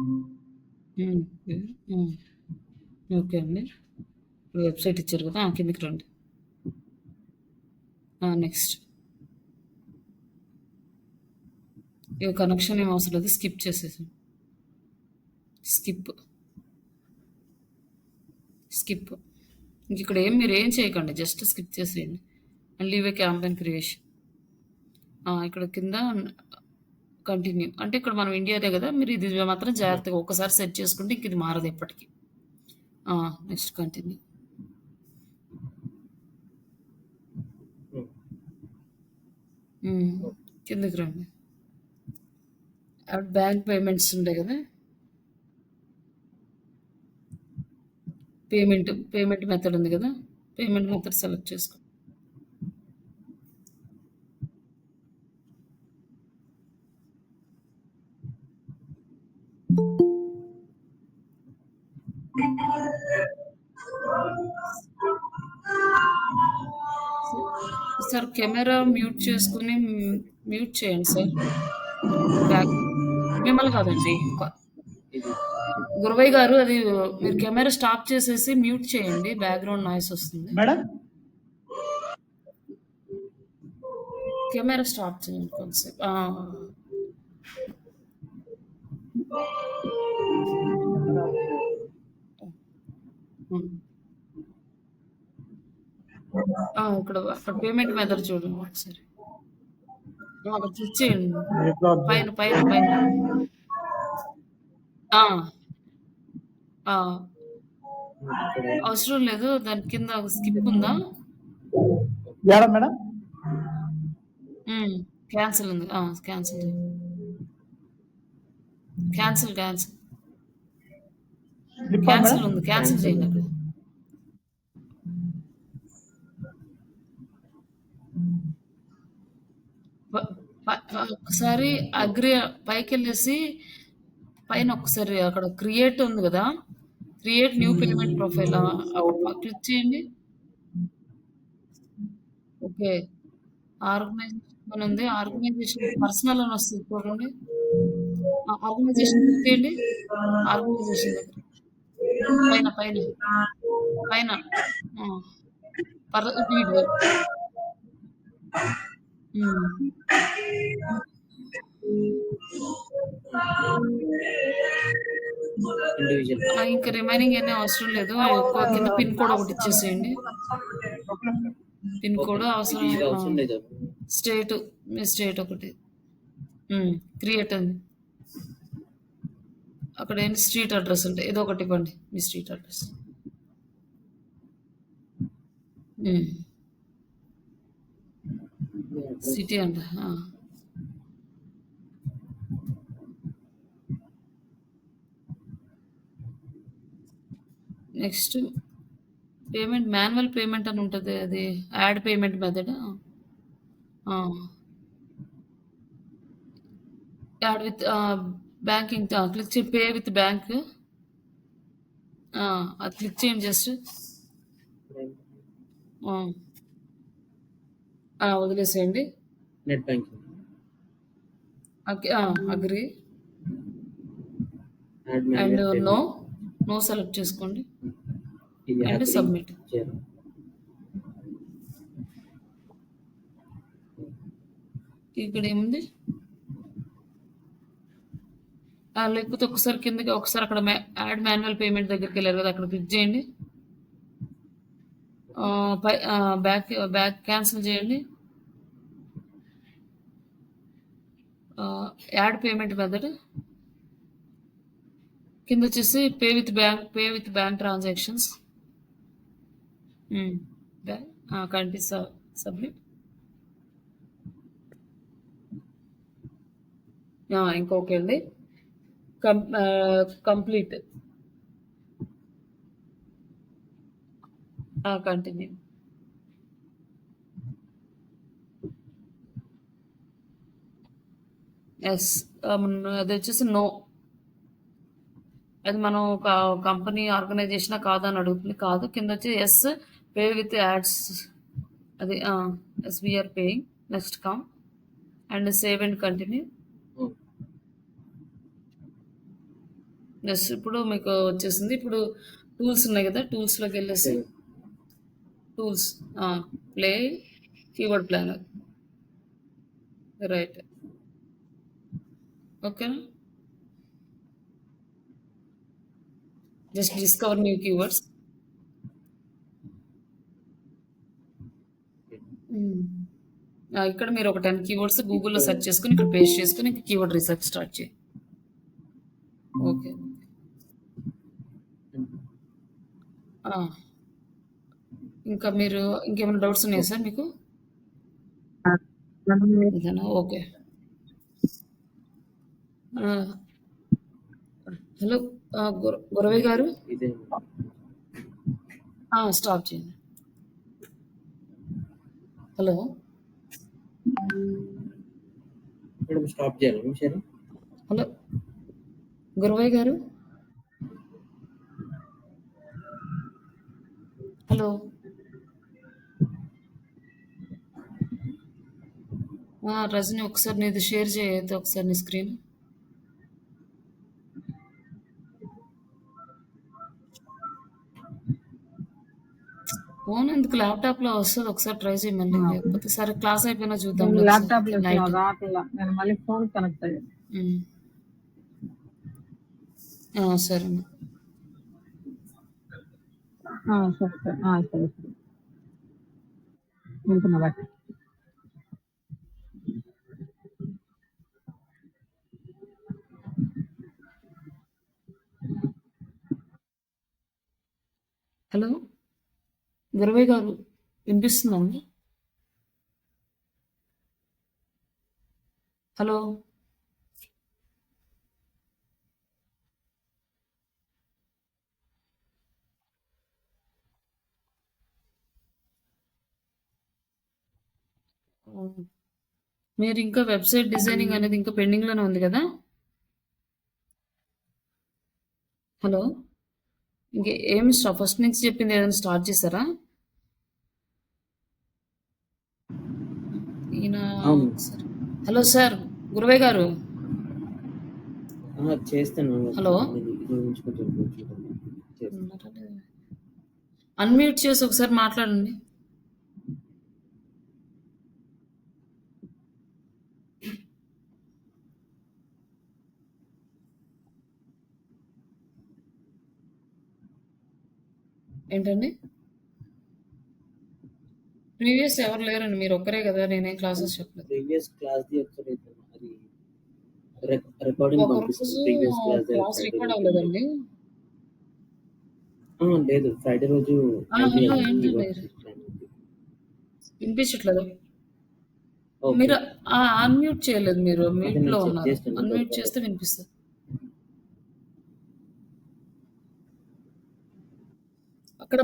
Okay. హ్మ్. Okay అండి. ఇప్పుడు వెబ్‌సైట్ ఇచ్చారు కదా! కిందకి రండి. నెక్స్ట్. ఇగ కనెక్షన్ ఏం అవసరం లేదు. స్కిప్ చేసేసేయండి. స్కిప్. స్కిప్. ఇంకిక్కడ మీరేం చేయకండి. జస్ట్ స్కిప్ చేసేయండి. And leave a campaign creation. ఇక్కడ కింద కంటిన్యూ. అంటే ఇక్కడ మనం ఇండియాదే గదా! మీరు ఇది మాత్రం జాగ్రత్తగా ఒక్కసారి సెట్ చేసుకుంటే ఇంక ఇది మారదు ఎప్పటికి. Next continue. హ్మ్. కిందకి రండి. బ్యాంక్ పేమెంట్స్ ఉంటాయి గదా! పేమెంట్ మెథడ్ ఉంది గదా! పేమెంట్ మెథడ్ సెలెక్ట్ చేసుకో. సార్ కెమెరా మ్యూట్ చేసుకొని మ్యూట్ చేయండి సార్. బ్యాక్ మిమ్మల్ని కాదండి. గురవయ్య గారు అది మీరు కెమెరా స్టాప్ చేసేసి మ్యూట్ చేయండి. బ్యాక్‌గ్రౌండ్ నాయిస్ వస్తుంది. మేడం కెమెరా స్టాప్ చేయండి కొంచెంసేపు. హ్మ్. అక్కడ పేమెంట్ మెథడ్ చూడండి ఒకసారి. అక్కడ క్లిక్ చేయండి. పైన పైన పైన. ఆ! ఆ! అవసరం లేదు. దాని కింద ఒక స్కిప్ ఉందా? యాడ మేడం క్యాన్సిల్ ఉంది. క్యాన్సిల్ చేయండి. క్యాన్సిల్. స్లిప్పా మేడం క్యాన్సిల్ ఉంది. క్యాన్సిల్ చేయండి అక్కడ. ఒకసారి అగ్రి పైకెళ్ళేసి పైన ఒకసారి అక్కడ క్రియేట్ ఉంది గదా! Create new payment profile click చేయండి. ఓకే. ఆర్గనైజేషన్ అని ఉంది. ఆర్గనైజేషన్ పర్సనల్ అని వస్తది చూడండి. ఆర్గనైజేషన్ క్లిక్ చేయండి. ఆర్గనైజేషన్ దగ్గర. పైన పైన పైన. ఆ! ఇండివిడ్యువల్. హ్మ్. ఇంక రిమైనింగ్ ఏమి అవసరం లేదు. కింద పిన్ కోడ్ ఒకటి ఇచ్చేసేయండి. పిన్ కోడ్ అవసరం స్టేట్ మీ స్టేట్ ఒకటి. క్రియేట్ అండి. అక్కడ ఏంటి స్ట్రీట్ అడ్రస్ ఉంటాయి. ఏదో ఒకటి ఇవ్వండి మీ స్ట్రీట్ అడ్రస్. సిటీ అంట. నెక్స్ట్ పేమెంట్ మాన్యువల్ పేమెంట్ అని ఉంటది. అది add payment method. Add with banking click చేయండి. Pay with bank. అది క్లిక్ చేయండి జస్ట్. వదిలేసేయండి. Net banking. Agree and no select చేసుకోండి అండ్ సబ్మిట్. ఇక్కడ ఏముంది? లేకపోతే ఒకసారి కిందకి ఒకసారి అక్కడ యాడ్ మాన్యువల్ పేమెంట్ దగ్గరికి వెళ్ళారు కదా, అక్కడ క్లిక్ చేయండి. బ్యాక్ క్యాన్సిల్ చేయండి. యాడ్ పేమెంట్ మెథడ్ కింద వచ్చేసి పే విత్ బ్యాంక్ ట్రాన్సాక్షన్స్. కంటి సబ్మిట్. ఇంకొకే అండి. కంప్లీట్. కంటిన్యూ. ఎస్. అది వచ్చేసి నో. అది మనం ఒక కంపెనీ ఆర్గనైజేషన్ కాదని అడుగుతుంది. కాదు. కింద వచ్చి ఎస్ పే విత్ యాడ్స్. అది yes we're paying. Next come and save and continue. Just ఇప్పుడు మీకు వచ్చేసింది. ఇప్పుడు టూల్స్ ఉన్నాయి కదా! టూల్స్‌లోకెళ్ళేసి tools play keyword planner. Right. ఓకేనా? Just discover new keywords. ఇక్కడ మీరు ఒక 10 కీవర్డ్స్ గూగుల్‌లో సెర్చ్ చేసుకొని ఇక్కడ పేస్ట్ చేసుకొని ఇంక కీవర్డ్ రీసెర్చ్ స్టార్ట్ చేయి. ఓకే. ఆ! ఇంకా మీరు ఇంకేమైనా డౌట్స్ ఉన్నాయా సార్ మీకు? ఇదేనా? ఓకే. హలో గురవయ్య గారు స్టాప్ చేయండి. హలో మేడం స్టాప్ చేయాలి సరే. హలో గురవయ్య గారు హలో రజని ఒకసారి నీది షేర్ చేయొద్దు ఒకసారి నీ స్క్రీన్. ఫోన్ ఎందుకు ల్యాప్టాప్లో వస్తుంది, ఒకసారి ట్రై చేయమని. లేకపోతే సరే క్లాస్ అయిపోయినా చూద్దాం ల్యాప్టాప్ నైట్. రావట్లా, నేను మళ్ళీ ఫోన్ కనెక్ట్ అయ్యాను. సరే సరే సరే సరే సరే ఉంటున్నా బట్టి. హలో గురవయ్య గారు వినిపిస్తుందండి? హలో మీరు ఇంకా వెబ్సైట్ డిజైనింగ్ అనేది ఇంకా పెండింగ్లోనే ఉంది కదా? హలో ఇంకే ఏమి ఫస్ట్ నుంచి చెప్పింది ఏదైనా స్టార్ట్ చేశారా? ఈయన హలో సార్ గురవయ్య గారు చేస్తాను. హలో అన్మ్యూట్ చేసి ఒకసారి మాట్లాడండి. ఏంటండి? ప్రీవియస్ ఎవరు లేరండి, మీరు ఒక్కరే కదా, నేనేం క్లాసెస్ చెప్పలేదు. ప్రీవియస్ క్లాస్ ది ఒకసారి అది రికార్డింగ్ పంపిస్తాను. ప్రీవియస్ క్లాస్ రికార్డ్ అవ్వలేదండి. లేదు, ఫ్రైడే రోజు వినిపించట్లేదు. మీరు అన్మ్యూట్ చేయలేదు, మీరు మ్యూట్ లో ఉన్నారు. అన్మ్యూట్ చేస్తే వినిపిస్తుంది. అక్కడ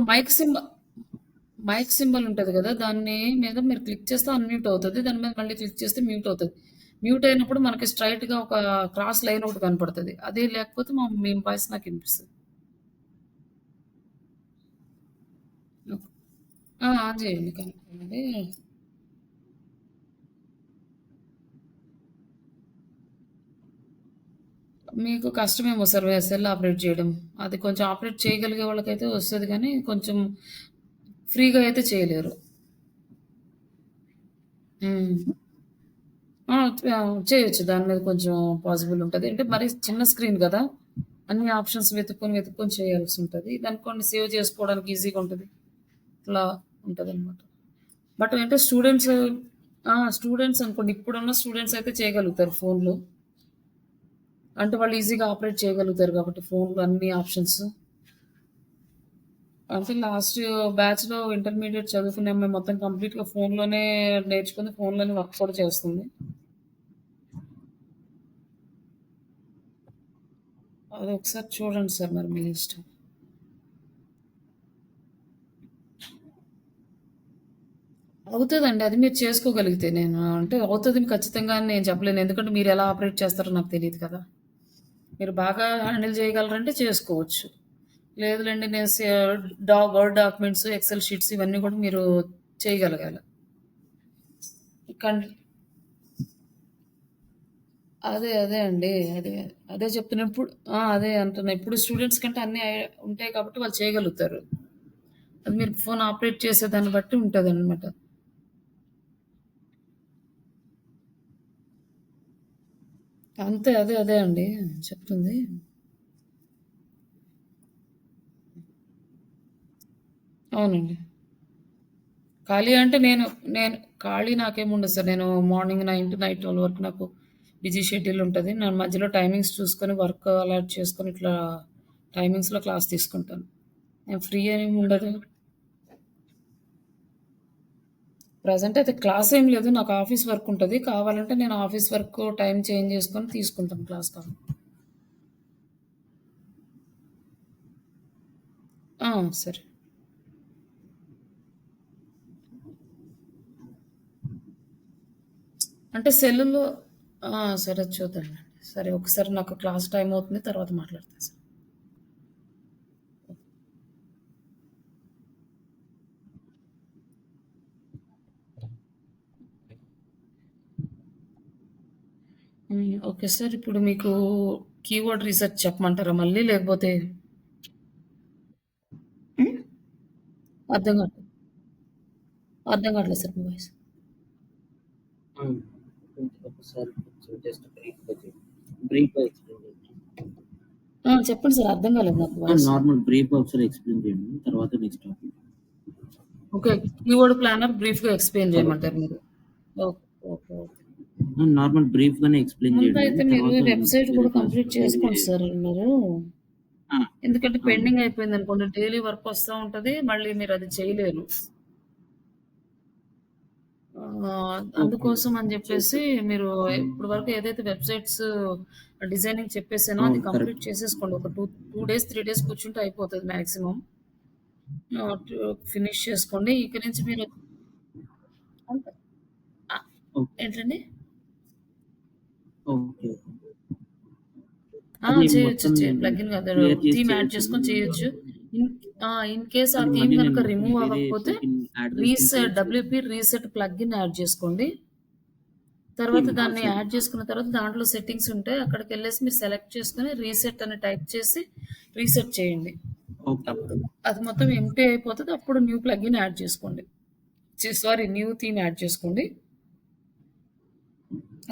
మైక్ సింబల్ ఉంటుంది కదా, దాన్ని మీద మీరు క్లిక్ చేస్తే అన్మ్యూట్ అవుతుంది, దాని మీద మళ్ళీ క్లిక్ చేస్తే మ్యూట్ అవుతుంది. మ్యూట్ అయినప్పుడు మనకి స్ట్రైట్గా ఒక క్రాస్ లైన్ ఒకటి కనపడుతుంది, అది లేకపోతే మీ వాయిస్ నాకు వినిపిస్తుంది. ఆన్ చేయండి కనుక్కోండి. మీకు కష్టమేమో సార్ ఎస్ఎల్ ఆపరేట్ చేయడం, అది కొంచెం ఆపరేట్ చేయగలిగే వాళ్ళకైతే వస్తుంది కానీ కొంచెం ఫ్రీగా అయితే చేయలేరు. చేయొచ్చు, దాని మీద కొంచెం పాసిబుల్ ఉంటుంది. అంటే మరి చిన్న స్క్రీన్ కదా, అన్ని ఆప్షన్స్ వెతుక్కొని చేయాల్సి ఉంటుంది. దానికి కొన్ని సేవ్ చేసుకోవడానికి ఈజీగా ఉంటుంది, అట్లా ఉంటుంది అనమాట. బట్ అంటే స్టూడెంట్స్ అనుకోండి, ఇప్పుడున్న స్టూడెంట్స్ అయితే చేయగలుగుతారు ఫోన్లో, అంటే వాళ్ళు ఈజీగా ఆపరేట్ చేయగలుగుతారు కాబట్టి ఫోన్లో అన్ని ఆప్షన్స్. అంటే లాస్ట్ బ్యాచ్లో ఇంటర్మీడియట్ చదువుకునే అమ్మాయి మొత్తం కంప్లీట్గా ఫోన్లోనే నేర్చుకుని ఫోన్లోనే వర్క్ కూడా చేస్తుంది. అది ఒకసారి చూడండి సార్, మరి మీ ఇష్టం. అవుతుందండి, అది మీరు చేసుకోగలిగితే. నేను అంటే అవుతుంది ఖచ్చితంగా అని నేను చెప్పలేను, ఎందుకంటే మీరు ఎలా ఆపరేట్ చేస్తారో నాకు తెలియదు కదా. మీరు బాగా హ్యాండిల్ చేయగలరంటే చేసుకోవచ్చు, లేదులేండి నేను వర్డ్ డాక్యుమెంట్స్, ఎక్సెల్ షీట్స్ ఇవన్నీ కూడా మీరు చేయగలగాలి. అదే అండి. అదే చెప్తున్నా. ఇప్పుడు అదే అంటున్నా. ఇప్పుడు స్టూడెంట్స్ కంటే అన్నీ ఉంటాయి కాబట్టి వాళ్ళు చేయగలుగుతారు. అది మీరు ఫోన్ ఆపరేట్ చేసే దాన్ని బట్టి ఉంటదనమాట. అంతే. అదే అండి చెప్తుంది. అవునండి. ఖాళీ అంటే నేను ఖాళీ నాకేముండదు సార్. నేను మార్నింగ్ 9 టు నైట్ 12 వరకు నాకు బిజీ షెడ్యూల్ ఉంటది. నేను మధ్యలో టైమింగ్స్ చూసుకొని వర్క్ అలాట్ చేసుకొని ఇట్లా టైమింగ్స్‌లో క్లాస్ తీసుకుంటాను. నేను ఫ్రీ అనేమి ఉండదు. ప్రెజెంట్ అయితే క్లాస్ ఏం లేదు. నాకు ఆఫీస్ వర్క్ ఉంటది. కావాలంటే నేను ఆఫీస్ వర్క్ టైమ్ చేంజ్ చేసుకొని తీసుకుంటాను క్లాస్ కావాలి. ఆ! సరే. అంటే సెల్లులో సరే చూద్దాంలెండి. సరే ఒకసారి నాకు క్లాస్ టైమ్ అవుతుంది. తర్వాత మాట్లాడతా సార్. Okay sir. ఇప్పుడు మీకు కీవర్డ్ రీసెర్చ్ చెప్పమంటారా మళ్ళీ? లేకపోతే హ్మ్. అర్థం కావట్లేదు. అర్థం కావట్లేదు సార్ మీ వాయిస్. కొంచెం ఒకసారి కొంచెం జస్ట్ బ్రీఫ్‌గా ఎక్స్‌ప్లెయిన్ చేయండి. చెప్పండి సార్. అర్థం కాలేదు నాకు వాయిస్. నార్మల్ బ్రీఫ్‌గా ఒకసారి ఎక్స్‌ప్లెయిన్ చేయండి. తర్వాత next topic. Okay. Keyword planner బ్రీఫ్‌గా ఎక్స్‌ప్లెయిన్ హలో. చేయమంటారు మీరు. ఓకే. ఓకే. నార్మల్ బ్రీఫ్‌గానే ఎక్స్‌ప్లెయిన్ చేయండి. ముందైతే మీరు తర్వాత వెబ్‌సైట్ వేరే కూడా క్లాస్ కంప్లీట్ వేరే చేసుకోండి సార్ మీరు. ఆ! ఎందుకంటే అవును. పెండింగ్ అయిపోయిందనుకోండి డైలీ వర్క్ వస్తా ఉంటది. మళ్ళీ మీరది చేయలేరు. ఓకే. అందుకోసం అని జెప్పేసి చేసేద్దాం. మీరు ఇప్పటి వరకు ఏదైతే వెబ్‌సైట్స్ డిజైనింగ్ చెప్పేసానో అది అవును. Complete correct. చేసేసుకోండి. ఒక 2 డేస్, 3 డేస్ కూర్చుంటే అయిపోతది మాక్సిమం. ఫినిష్ చేసుకోండి. ఇక నుంచి మీరు అంతే. ఆహ్, ఓకే. ఏంటండి? ఓకే. ఆ! అది చేయొచ్చు. మొత్తం ప్లగిన్ కాదు. క్లియర్ చేసి థీమ్ యాడ్ చేయొచ్చు. చేసుకొని చేయొచ్చు. ఇన్ ఇన్ కేస్ ఆ అది థీమ్ మళ్ళీ నేను గనుక మొత్తం రిమూవ్ వేరే అవ్వకపోతే ప్లగిన్ యాడ్ చేసుకొని చేయొచ్చు. డబ్ల్యూపీ రీసెట్ ప్లగిన్ యాడ్ చేసుకోండి. తర్వాత థీమ్. దాన్ని సరే. యాడ్ చేసుకున్న తర్వాత దాంట్లో సెట్టింగ్స్ ఉంటాయి. అక్కడికెళ్ళేసి మీరు సెలెక్ట్ చేసుకొని రీసెట్ అని టైప్ చేసి రీసెట్ చేయండి. ఓకే. అప్పుడు అది మొత్తం ఎంప్టీ అయిపోతది. అప్పుడు న్యూ ప్లగిన్ యాడ్ చేసుకోండి. సారీ, న్యూ థీమ్ యాడ్ చేసుకోండి.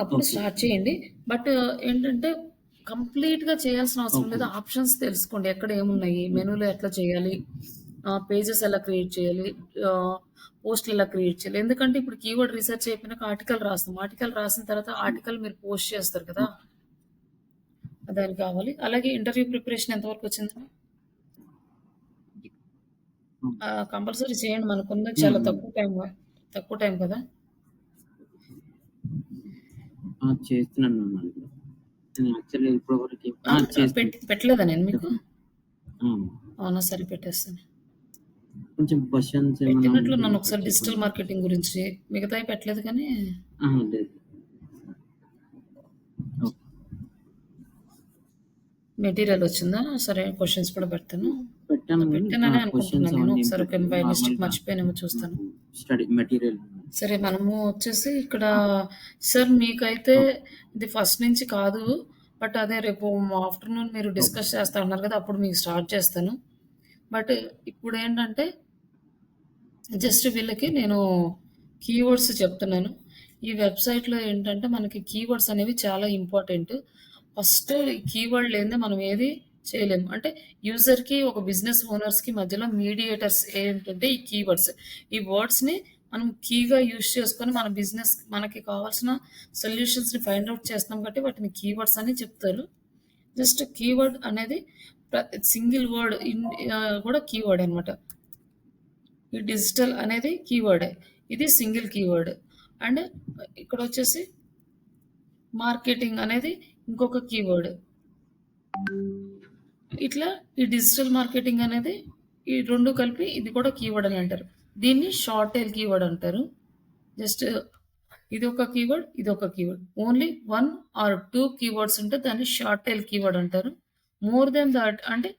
అప్పుడు ఓకే. స్టార్ట్ చేయండి. బట్ ఏంటంటే కంప్లీట్‌గా చేయాల్సిన అవసరం ఓకే. లేదు. ఆప్షన్స్ తెలుసుకోండి. ఎక్కడ ఏమున్నాయి? మెనూలో ఎట్లా చేయాలి? పేజెస్ ఎలా క్రియేట్ చేయాలి? పోస్ట్‌లు ఎలా క్రియేట్ చేయాలి? ఎందుకంటే ఇప్పుడు కీవర్డ్ రిసర్చ్ అయిపోయినాక ఆర్టికల్ రాస్తాం. ఆర్టికల్ రాసిన తర్వాత ఆర్టికల్ మీరు పోస్ట్ చేస్తారు కదా! దానికి కావాలి. అలాగే ఇంటర్వ్యూ ప్రిపరేషన్ ఎంతవరకు వచ్చిందండి? కంపల్సరీ చేయండి. మనకున్నది హ్మ్. చాలా హ్మ్. తక్కువ టైం కదా! చేస్తున్నాను మ్యామ్ అది కూడా. నేను యాక్చువల్‌గా ఇప్పటివరకి ఆ! చేస్తున్నా. పెట్టలేదా నేను మీకు? చెప్పండి. ఆ! అవునా! సరే పెట్టేస్తాను. కొంచెం క్వెషన్స్ ఏమైనా ఉంటే పెట్టినట్లున్నాను ఒకసారి ఒకసారి డిజిటల్ చెప్పండి. మార్కెటింగ్ గురించి. మిగతాయి పెట్టలేదు కానీ లేదు. ఓకే. మెటీరియల్ వచ్చిందా? సరే క్వెషన్స్ కూడా పెడతాను. పెట్టాను గానీ పెట్టాననే క్వెషన్స్ అనుకుంటున్నాను నేను. అవన్నీ ఏం ఒకసారి పెట్టలేదు. బై మిస్టేక్ నార్మల్‌గా మర్చిపోయానేమో చూస్తాను. నాకు స్టడీ మెటీరియల్. సరే మనము వచ్చేసి ఇక్కడ సార్ మీకైతే ఓకే. ఇది ఫస్ట్ నుంచి కాదు. బట్ అదే రేపు ఆఫ్టర్‌నూన్ మీరు ఓకే. డిస్కస్ చేస్తా అన్నారు కదా! అప్పుడు మీకు స్టార్ట్ చేస్తాను. బట్ ఇప్పుడేంటంటే జస్ట్ వీళ్ళకి నేను కీవర్డ్స్ చెప్తున్నాను. ఈ వెబ్‌సైట్‌లో ఏంటంటే మనకి కీవర్డ్స్ అనేవి చాలా ఇంపార్టెంట్. ఫస్ట్ ఈ కీవర్డ్ లేనిదే మనం ఏది చేయలేము. అంటే యూజర్‌కి, ఒక బిజినెస్ ఓనర్స్‌కి మధ్యలో మీడియేటర్స్ ఏంటంటే ఈ కీవర్డ్స్. ఈ వర్డ్స్‌ని మనం కీగా యూజ్ చేసుకొని మన బిజినెస్ మనకి కావాల్సిన సొల్యూషన్స్‌ని ఫైండ్ ఔట్ చేస్తున్నాం కాబట్టి వాటిని కీవర్డ్స్ అని చెప్తారు. జస్ట్ కీవర్డ్ అనేది సింగిల్ వర్డ్ కూడా కీవర్డ్ అనమాట. ఈ డిజిటల్ అనేది కీవర్డే. ఇది సింగిల్ కీవర్డ్. అండ్ ఇక్కడొచ్చేసి మార్కెటింగ్ అనేది ఇంకొక కీవర్డ్. ఇట్లా ఈ డిజిటల్ మార్కెటింగ్ అనేది ఈ 2 కలిపి ఇది కూడా కీవర్డ్ అని అంటారు. దీన్ని షార్ట్ టెయిల్ కీవర్డ్ అంటారు. జస్ట్ ఇదొక కీవర్డ్, ఇదొక కీవర్డ్. ఓన్లీ 1 ఆర్ 2 కీవర్డ్స్ ఉంటే దాన్ని షార్ట్ టెయిల్ కీవర్డ్ అంటారు. మోర్ దెన్ థట్ అంటే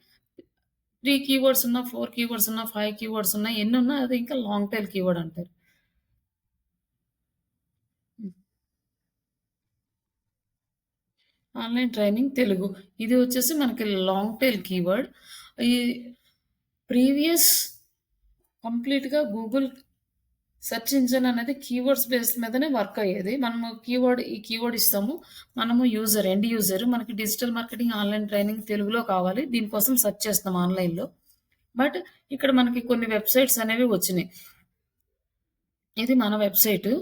3 కీవర్డ్స్ ఉన్నా, 4 కీవర్డ్స్ ఉన్నా, 5 కీవర్డ్స్ ఉన్నా ఎన్నున్నా అది ఇంకా లాంగ్ టెయిల్ కీవర్డ్ అంటారు. హ్మ్. Online training Telugu. ఇది వచ్చేసి మనకి లాంగ్ టైల్ కీవర్డ్. ఈ ప్రీవియస్ కంప్లీట్‌గా గూగుల్ సెర్చ్ ఇంజిన్ అనేది కీవర్డ్స్ బేస్ మీదనే వర్క్ అయ్యేది. మనము ఈ కీవర్డ్ ఇస్తాము. మనము ఎండ్ యూజర్ మనకి డిజిటల్ మార్కెటింగ్ ఆన్లైన్ ట్రైనింగ్ తెలుగులో కావాలి. దీనికోసం సెర్చ్ చేస్తాం ఆన్లైన్‌లో. బట్ ఇక్కడ మనకి కొన్ని వెబ్‌సైట్స్ అనేవి వచ్చినాయి. ఇది మన వెబ్‌సైటు.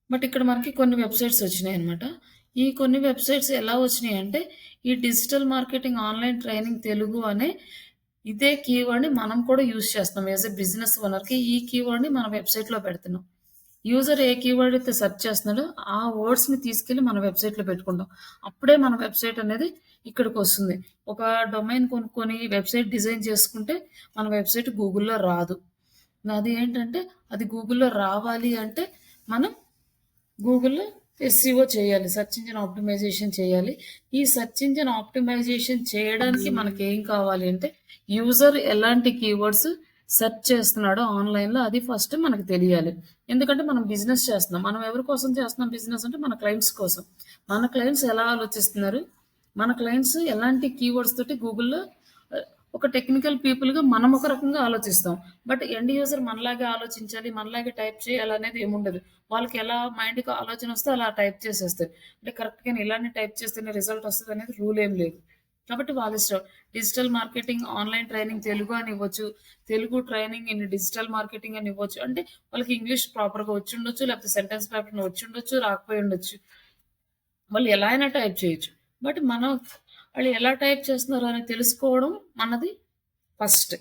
బట్ ఇక్కడ మనకి కొన్ని వెబ్‌సైట్స్ వచ్చినాయన్నమాట. ఈ కొన్ని వెబ్‌సైట్స్ ఎలా వచ్చినాయంటే, ఈ digital marketing online training Telugu అనే ఇదే కీవర్డ్‌ని మనం కూడా యూజ్ చేస్తున్నాం. యాస్ ఎ బిజినెస్ ఓనర్‌కి ఈ కీవర్డ్‌ని మన వెబ్‌సైట్‌లో పెడుతున్నాం. యూజర్ ఏ కీవర్డ్ అయితే సెర్చ్ చేస్తున్నాడో, ఆ వర్డ్స్‌ని తీసుకెళ్ళి మన వెబ్‌సైట్‌లో పెట్టుకుంటాం. అప్పుడే మన వెబ్‌సైట్ అనేది ఇక్కడికొస్తుంది. ఒక డొమైన్ కొనుక్కొని వెబ్‌సైట్ డిజైన్ చేసుకుంటే, మన వెబ్‌సైట్ గూగుల్‌లో రాదు. అది ఏంటంటే, అది గూగుల్‌లో రావాలి అంటే, మనం గూగుల్‌లో ఎస్‌సిఓ చేయాలి. సెర్చ్ ఇంజిన్ ఆప్టిమైజేషన్ చేయాలి. ఈ సెర్చ్ ఇంజిన్ ఆప్టిమైజేషన్ చేయడానికి మనకేం కావాలి అంటే, యూజర్ ఎలాంటి కీవర్డ్స్ సెర్చ్ చేస్తున్నాడో ఆన్‌లైన్‌లో అది ఫస్ట్ మనకు తెలియాలి. ఎందుకంటే మనం బిజినెస్ చేస్తున్నాం. మనం ఎవరి కోసం చేస్తున్నాం బిజినెస్ అంటే మన క్లయింట్స్ కోసం. మన క్లయింట్స్ ఎలా ఆలోచిస్తున్నారు? మన క్లయింట్స్ ఎలాంటి కీవర్డ్స్ తోటి గూగుల్‌లో ఒక టెక్నికల్ పీపుల్‌గా మనం ఒక రకంగా ఆలోచిస్తాం. బట్ ఎండ్ యూజర్ మనలాగే ఆలోచించాలి, మనలాగే టైప్ చేయాలనేది ఏముండదు. వాళ్ళకి ఎలా మైండ్‌కి ఆలోచన వస్తే అలా టైప్ చేసేస్తారు. అంటే కరెక్ట్‌గానే ఇలానే టైప్ చేస్తేనే రిజల్ట్ వస్తదనేది రూల్ ఏం లేదు. కాబట్టి వాళ్ళ ఇష్టం. Digital marketing online training Telugu అని ఇవ్వచ్చు. Telugu training in digital marketing అని ఇవ్వచ్చు. అంటే వాళ్ళకి ఇంగ్లీష్ ప్రాపర్‌గా వచ్చుండొచ్చు, లేకపోతే సెంటెన్స్ ప్యాటర్న్ వచ్చుండొచ్చు, రాకపోయి ఉండొచ్చు. వాళ్ళు ఎలా అయినా టైప్ చేయొచ్చు. బట్ మనం వాళ్ళు ఎలా టైప్ చేస్తున్నారో అని తెలుసుకోవడం మనది ఫస్ట్.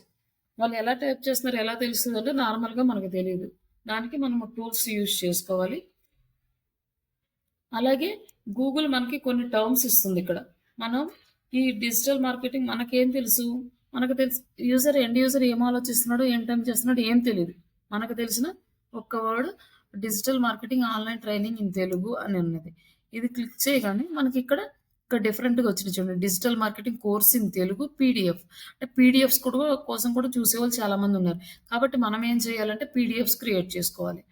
వాళ్ళు ఎలా టైప్ చేస్తున్నారో ఎలా తెలుస్తుందంటే నార్మల్‌గా మనకు తెలీదు. దానికి మనము టూల్స్ యూజ్ చేసుకోవాలి. అలాగే గూగుల్ మనకి కొన్ని టర్మ్స్ ఇస్తుందిక్కడ. మనం ఈ డిజిటల్ మార్కెటింగ్ మనకేం తెలుసు? మనకు తెలుసు ఎండ్ యూజర్ ఏం ఆలోచిస్తున్నాడో, ఏం టైప్ చేస్తున్నాడో ఏం తెలీదు. మనకు తెలిసిన ఒక్క word digital marketing online training in Telugu అని ఉన్నది. ఇది క్లిక్ చేయగానే మనకిక్కడ డిఫరెంట్‌గా వచ్చినాయి చూడండి. Digital marketing course in Telugu PDF. అంటే పీడీఎఫ్స్ కోసం కూడా చూసేవాళ్ళు చాలామందున్నారు. కాబట్టి మనం ఏం చేయాలంటే పీడీఎఫ్స్ క్రియేట్ చేసుకోవాలి.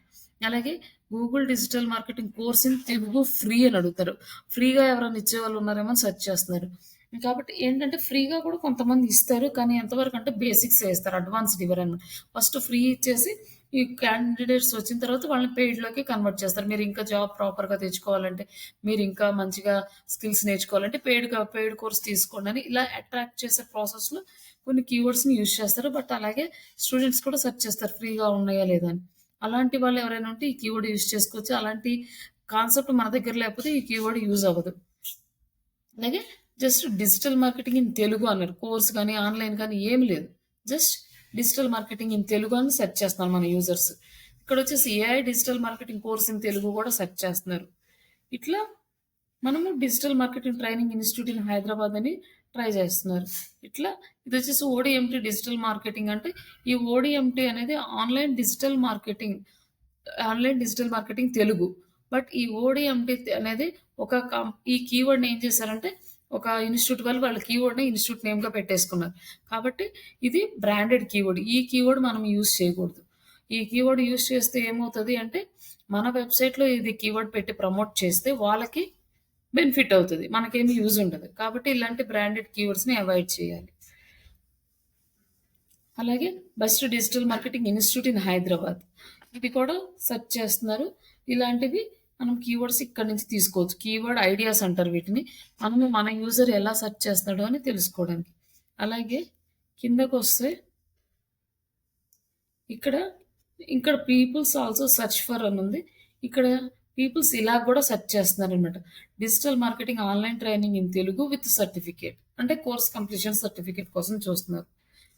అలాగే Google digital marketing course in Telugu free అని అడుగుతారు. ఫ్రీగా ఎవరైనా ఇచ్చేవాళ్ళు ఉన్నారేమో అని సెర్చ్ చేస్తున్నారు. కాబట్టి ఏంటంటే ఫ్రీగా కూడా కొంతమంది ఇస్తారు. కానీ ఎంతవరకు అంటే బేసిక్సే ఇస్తారు. అడ్వాన్స్‌డ్ ఇవ్వరనమాట. ఫస్ట్ ఫ్రీ ఇచ్చేసి ఈ క్యాండిడేట్స్ వచ్చిన తర్వాత వాళ్ళని పెయిడ్‌లోకి కన్వర్ట్ చేస్తారు. మీరు ఇంకా జాబ్ ప్రాపర్‌గా తెచ్చుకోవాలంటే, మీరు ఇంకా మంచిగా స్కిల్స్ నేర్చుకోవాలంటే పెయిడ్ కోర్స్ తీసుకోండి అని ఇలా అట్రాక్ట్ చేసే ప్రాసెస్‌లో కొన్ని కీవర్డ్స్‌ని యూజ్ చేస్తారు. బట్ అలాగే స్టూడెంట్స్ కూడా సెర్చ్ చేస్తారు ఫ్రీగా ఉన్నాయా లేదా అని. అలాంటి వాళ్ళు ఎవరైనా ఉంటే ఈ కీవర్డ్ యూజ్ చేసుకోవచ్చు. అలాంటి కాన్సెప్ట్ మన దగ్గర లేకపోతే ఈ కీవర్డ్ యూజ్ అవ్వదు. అలాగే just digital marketing in Telugu అన్నారు. కోర్స్ కానీ, ఆన్‌లైన్ కానీ ఏమి లేదు. Just digital marketing in Telugu అని సెర్చ్ చేస్తున్నారు మన యూజర్స్. ఇక్కడొచ్చేసి AI digital marketing course in Telugu కూడా సెర్చ్ చేస్తున్నారు. ఇట్లా మనము digital marketing training institute in Hyderabad అని ట్రై చేస్తున్నారు. ఇట్లా ఇదొచ్చేసి ఓడీఎంటీ డిజిటల్ మార్కెటింగ్ అంటే ఈ ఓడీఎంటీ అనేది online digital marketing Telugu. But ఈ ఓడీఎంటీ అనేది ఈ కీవర్డ్‌ని ఏం చేశారంటే ఒక ఇన్‌స్టిట్యూట్ వాళ్ళ కీవర్డ్‌ని ఇన్‌స్టిట్యూట్ నేమ్‌గా పెట్టేసుకున్నారు. కాబట్టి ఇది బ్రాండెడ్ కీవర్డ్. ఈ కీవర్డ్ మనం యూజ్ చేయకూడదు. ఈ కీవర్డ్ యూజ్ చేస్తే ఏమవుతది అంటే మన వెబ్‌సైట్‌లో ఇది కీవర్డ్ పెట్టి ప్రమోట్ చేస్తే వాళ్ళకి బెనిఫిట్ అవుతది. మనకేమి యూజ్ ఉండదు. కాబట్టి ఇలాంటి బ్రాండెడ్ కీవర్డ్స్‌ని అవాయిడ్ చేయాలి. అలాగే best digital marketing institute in Hyderabad. ఇది కూడా సెర్చ్ చేస్తున్నారు. ఇలాంటివి మనం కీవర్డ్స్ ఇక్కడి నుంచి తీసుకోవచ్చు. కీవర్డ్ ఐడియాస్ అంటారు వీటిని. మన యూజర్ ఎలా సెర్చ్ చేస్తాడో అని తెలుసుకోవడానికి. అలాగే కిందకొస్తే ఇక్కడ పీపుల్స్ ఆల్సో సెర్చ్ ఫర్ అని ఉంది. ఇక్కడ పీపుల్స్ ఇలా కూడా సెర్చ్ చేస్తున్నారనమాట. Digital marketing online training in Telugu with certificate. అంటే కోర్స్ కంప్లీషన్ సర్టిఫికేట్ కోసం చూస్తున్నారు.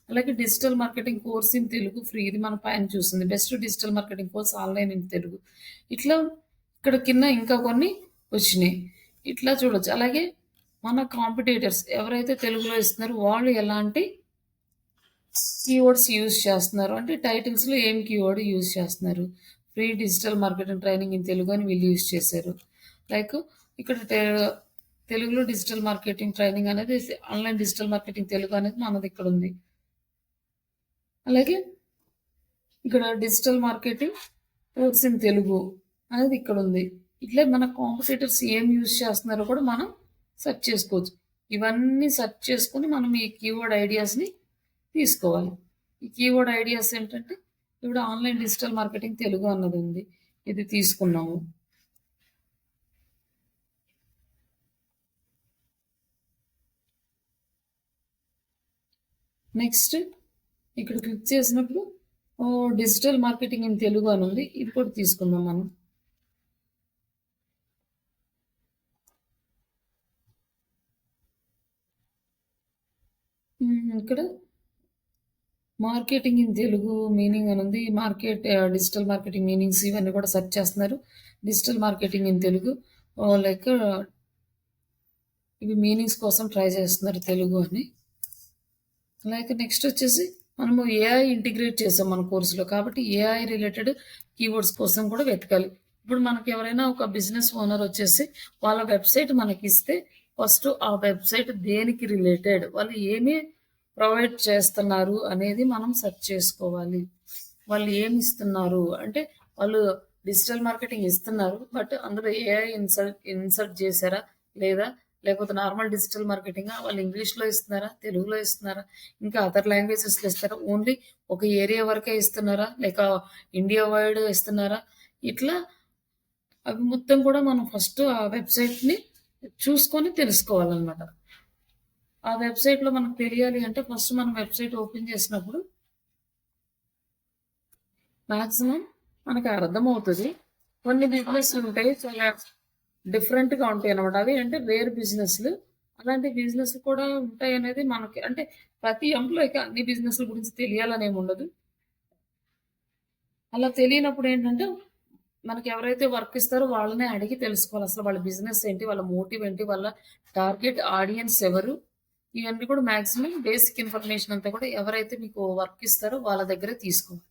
అలాగే digital marketing course in Telugu free. ఇది మన పైన చూస్తుంది. Best digital marketing course online in Telugu. ఇట్లా ఇక్కడ కింద ఇంకా కొన్ని వచ్చినాయి. ఇట్లా చూడొచ్చు. అలాగే మన కాంపిటీటర్స్ ఎవరైతే తెలుగులో ఇస్తున్నారో వాళ్ళు ఎలాంటి కీవర్డ్స్ యూజ్ చేస్తున్నారు అంటే టైటిల్స్‌లో ఏం కీవర్డ్ యూజ్ చేస్తున్నారు. Free digital marketing training in Telugu అని వీళ్ళు యూజ్ చేశారు. లైక్ ఇక్కడ తెలుగులో డిజిటల్ మార్కెటింగ్ ట్రైనింగ్ అనేది ఆన్లైన్ డిజిటల్ మార్కెటింగ్ తెలుగు అనేది మనది ఇక్కడ ఉంది. అలాగే ఇక్కడ digital marketing course in Telugu అనేది ఇక్కడ ఉంది. ఇట్లే మన కాంపిటీటర్స్ ఏం యూజ్ చేస్తున్నారో కూడా మనం సెర్చ్ చేసుకోవచ్చు. ఇవన్నీ సెర్చ్ చేసుకొని మనం ఈ కీవర్డ్ ఐడియాస్ని తీసుకోవాలి. ఈ కీవర్డ్ ఐడియాస్ ఏంటంటే ఇప్పుడు ఆన్లైన్ డిజిటల్ మార్కెటింగ్ తెలుగు అన్నది ఉంది, ఇది తీసుకున్నాము. నెక్స్ట్ ఇక్కడ క్లిక్ చేసినప్పుడు డిజిటల్ మార్కెటింగ్ ఇన్ తెలుగు అని ఉంది, ఇది కూడా తీసుకుందాం మనం. ఇక్కడ మార్కెటింగ్ ఇన్ తెలుగు మీనింగ్ అని ఉంది. డిజిటల్ మార్కెటింగ్ మీనింగ్స్ ఇవన్నీ కూడా సెర్చ్ చేస్తున్నారు. Digital marketing in Telugu like ఇవి మీనింగ్స్ కోసం ట్రై చేస్తున్నారు తెలుగు అని. లైక్ నెక్స్ట్ వచ్చేసి మనము ఏఐ ఇంటిగ్రేట్ చేసాం మన కోర్సులో, కాబట్టి ఏఐ రిలేటెడ్ కీవర్డ్స్ కోసం కూడా వెతకాలి. ఇప్పుడు మనకి ఎవరైనా ఒక బిజినెస్ ఓనర్ వచ్చేసి వాళ్ళ వెబ్సైట్ మనకి ఇస్తే ఫస్ట్ ఆ వెబ్సైట్ దేనికి రిలేటెడ్, వాళ్ళు ఏమి ప్రొవైడ్ చేస్తున్నారు అనేది మనం సెర్చ్ చేసుకోవాలి. వాళ్ళు ఏమి ఇస్తున్నారు అంటే వాళ్ళు డిజిటల్ మార్కెటింగ్ ఇస్తున్నారు, బట్ అందులో ఏఐ ఇన్సర్ట్ చేశారా లేదా, లేకపోతే నార్మల్ డిజిటల్ మార్కెటింగ్ వాళ్ళు ఇంగ్లీష్లో ఇస్తున్నారా, తెలుగులో ఇస్తున్నారా, ఇంకా అదర్ లాంగ్వేజెస్లో ఇస్తారా, ఓన్లీ ఒక ఏరియా వరకే ఇస్తున్నారా, లేక ఇండియా వైడ్ ఇస్తున్నారా, ఇట్లా అవి మొత్తం కూడా మనం ఫస్ట్ ఆ వెబ్సైట్ని చూసుకొని తెలుసుకోవాలన్నమాట. ఆ వెబ్సైట్లో మనకు తెలియాలి అంటే ఫస్ట్ మనం వెబ్సైట్ ఓపెన్ చేసినప్పుడు మ్యాక్సిమం మనకు అర్థమవుతుంది. కొన్ని బిజినెస్లు ఉంటాయి చాలా డిఫరెంట్గా ఉంటాయి అన్నమాట. అవి అంటే వేరే బిజినెస్లు, అలాంటి బిజినెస్ కూడా ఉంటాయి అనేది మనకి అంటే ప్రతి ఎంప్లాయ్కి అన్ని బిజినెస్ల గురించి తెలియాలని ఏమి ఉండదు. అలా తెలియనప్పుడు ఏంటంటే మనకి ఎవరైతే వర్క్ ఇస్తారో వాళ్ళనే అడిగి తెలుసుకోవాలి అసలు వాళ్ళ బిజినెస్ ఏంటి, వాళ్ళ మోటివ్ ఏంటి, వాళ్ళ టార్గెట్ ఆడియన్స్ ఎవరు, ఇవన్నీ కూడా మ్యాక్సిమం బేసిక్ ఇన్ఫర్మేషన్ అంతా కూడా ఎవరైతే మీకు వర్క్ ఇస్తారో వాళ్ళ దగ్గరే తీసుకోవాలి.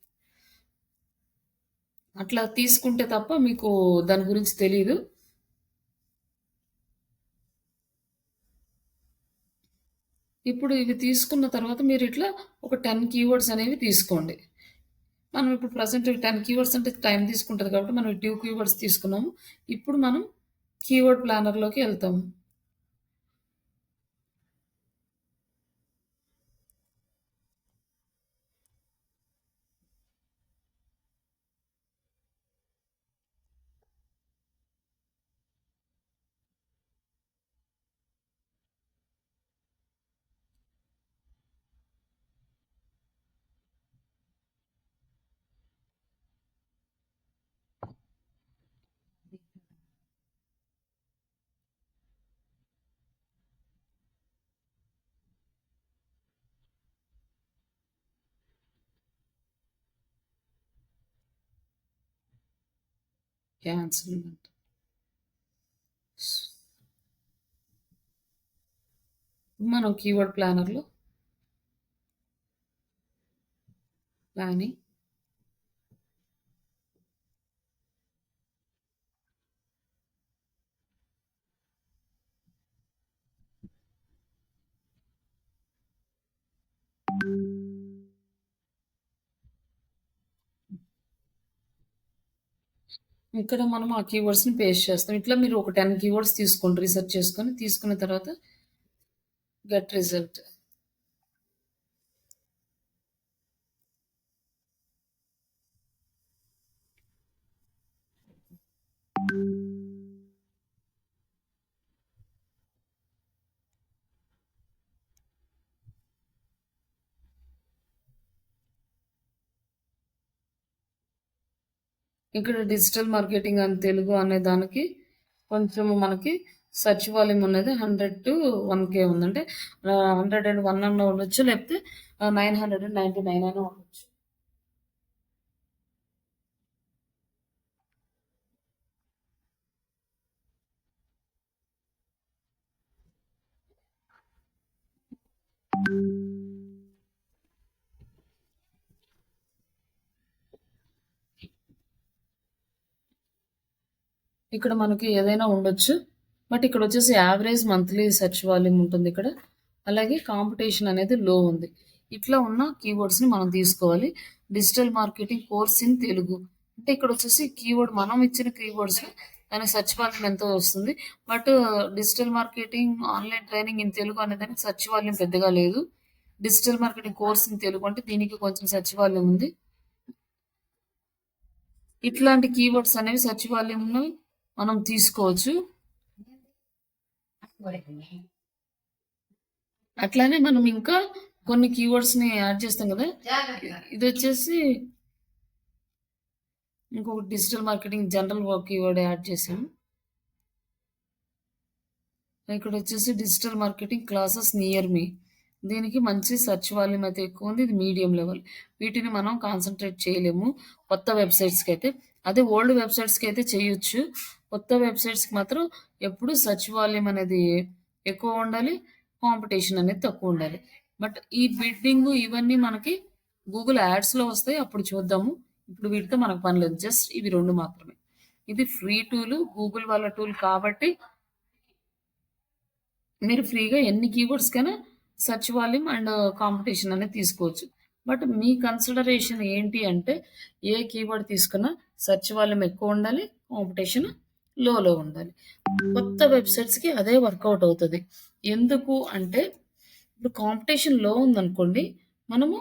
అట్లా తీసుకుంటే తప్ప మీకు దాని గురించి తెలియదు. ఇప్పుడు ఇవి తీసుకున్న తర్వాత మీరు ఇట్లా ఒక 10 కీవర్డ్స్ అనేవి తీసుకోండి. మనం ఇప్పుడు ప్రజెంట్ 10 కీవర్డ్స్ అంటే టైం తీసుకుంటుంది కాబట్టి మనం 2 కీవర్డ్స్ తీసుకున్నాము. ఇప్పుడు మనం కీవర్డ్ ప్లానర్లోకి వెళ్తాము. క్యాన్సిల్ మనం కీవర్డ్ ప్లానర్లో ప్లానింగ్ ఇక్కడ మనం ఆ కీవర్డ్స్ని పేస్ట్ చేస్తాం. ఇట్లా మీరు ఒక 10 కీవర్డ్స్ తీసుకోండి, రీసెర్చ్ చేసుకొని తీసుకున్న తర్వాత గెట్ రిజల్ట్. ఇక్కడ డిజిటల్ మార్కెటింగ్ అని తెలుగు అనే దానికి కొంచెం మనకి సర్చ్ వాల్యూమ్ అనేది 100 to 1K ఉందంటే 101 అన్న ఉండొచ్చు, లేకపోతే 999 అని ఉండొచ్చు. ఇక్కడ మనకి ఏదైనా ఉండొచ్చు, బట్ ఇక్కడ వచ్చేసి యావరేజ్ మంత్లీ సెర్చ్ వాల్యూమ్ ఉంటుంది ఇక్కడ, అలాగే కాంపిటీషన్ అనేది లో ఉంది. ఇట్లా ఉన్న కీవర్డ్స్ని మనం తీసుకోవాలి. Digital marketing course in Telugu అంటే ఇక్కడ వచ్చేసి కీవర్డ్ మనం ఇచ్చిన కీవర్డ్స్ దానికి సెర్చ్ వాల్యూమ్ ఎంతో వస్తుంది. But digital marketing, online training in Telugu అనే దానికి సెర్చ్ వాల్యూమ్ పెద్దగా లేదు. Digital marketing course in Telugu అంటే దీనికి కొంచెం సెర్చ్ వాల్యూమ్ ఉంది. ఇట్లాంటి కీవర్డ్స్ అనేవి సెర్చ్ వాల్యూమ్‌ని మనం తీసుకోవచ్చు. అట్లానే మనం ఇంకా కొన్ని కీవర్డ్స్‌ని యాడ్ చేస్తాం కదా! ఇదొచ్చేసి ఇంకొకటి digital marketing general keyword add చేశాము. ఇక్కడొచ్చేసి digital marketing classes near me. దీనికి మంచి సెర్చ్ వాల్యూమ్ అయితే ఎక్కువ ఉంది. ఇది మీడియం లెవెల్. వీటిని మనం కాన్సంట్రేట్ చేయలేము కొత్త వెబ్‌సైట్స్‌కి అయితే. అదే ఓల్డ్ వెబ్‌సైట్స్‌కి అయితే చేయొచ్చు. కొత్త వెబ్‌సైట్స్‌కి మాత్రం ఎప్పుడు సెర్చ్ వాల్యూమ్ అనేది ఎక్కువ ఉండాలి. కాంపిటీషన్ అనేది తక్కువ ఉండాలి. బట్ ఈ బిడ్డింగ్ ఇవన్నీ మనకి గూగుల్ యాడ్స్‌లో వస్తాయి. అప్పుడు చూద్దాము. ఇప్పుడు వీటితో మనకు పని లేదు. జస్ట్ ఇవి 2 మాత్రమే. ఇది ఫ్రీ టూల్. గూగుల్ వాళ్ళ టూల్ కాబట్టి మీరు ఫ్రీగా ఎన్ని కీవర్డ్స్‌కైనా సెర్చ్ వాల్యూమ్ అండ్ కాంపిటీషన్ అనేది తీసుకోవచ్చు. బట్ మీ కన్సిడరేషన్ ఏంటి అంటే ఏ కీవర్డ్ తీసుకున్నా సెర్చ్ వాల్యూమ్ ఎక్కువ ఉండాలి. కాంపిటీషన్ లోలో ఉండాలి. కొత్త వెబ్‌సైట్స్‌కి అదే వర్కౌట్ అవుతది. ఎందుకు అంటే ఇప్పుడు కాంపిటీషన్ లో ఉందనుకోండి. మనము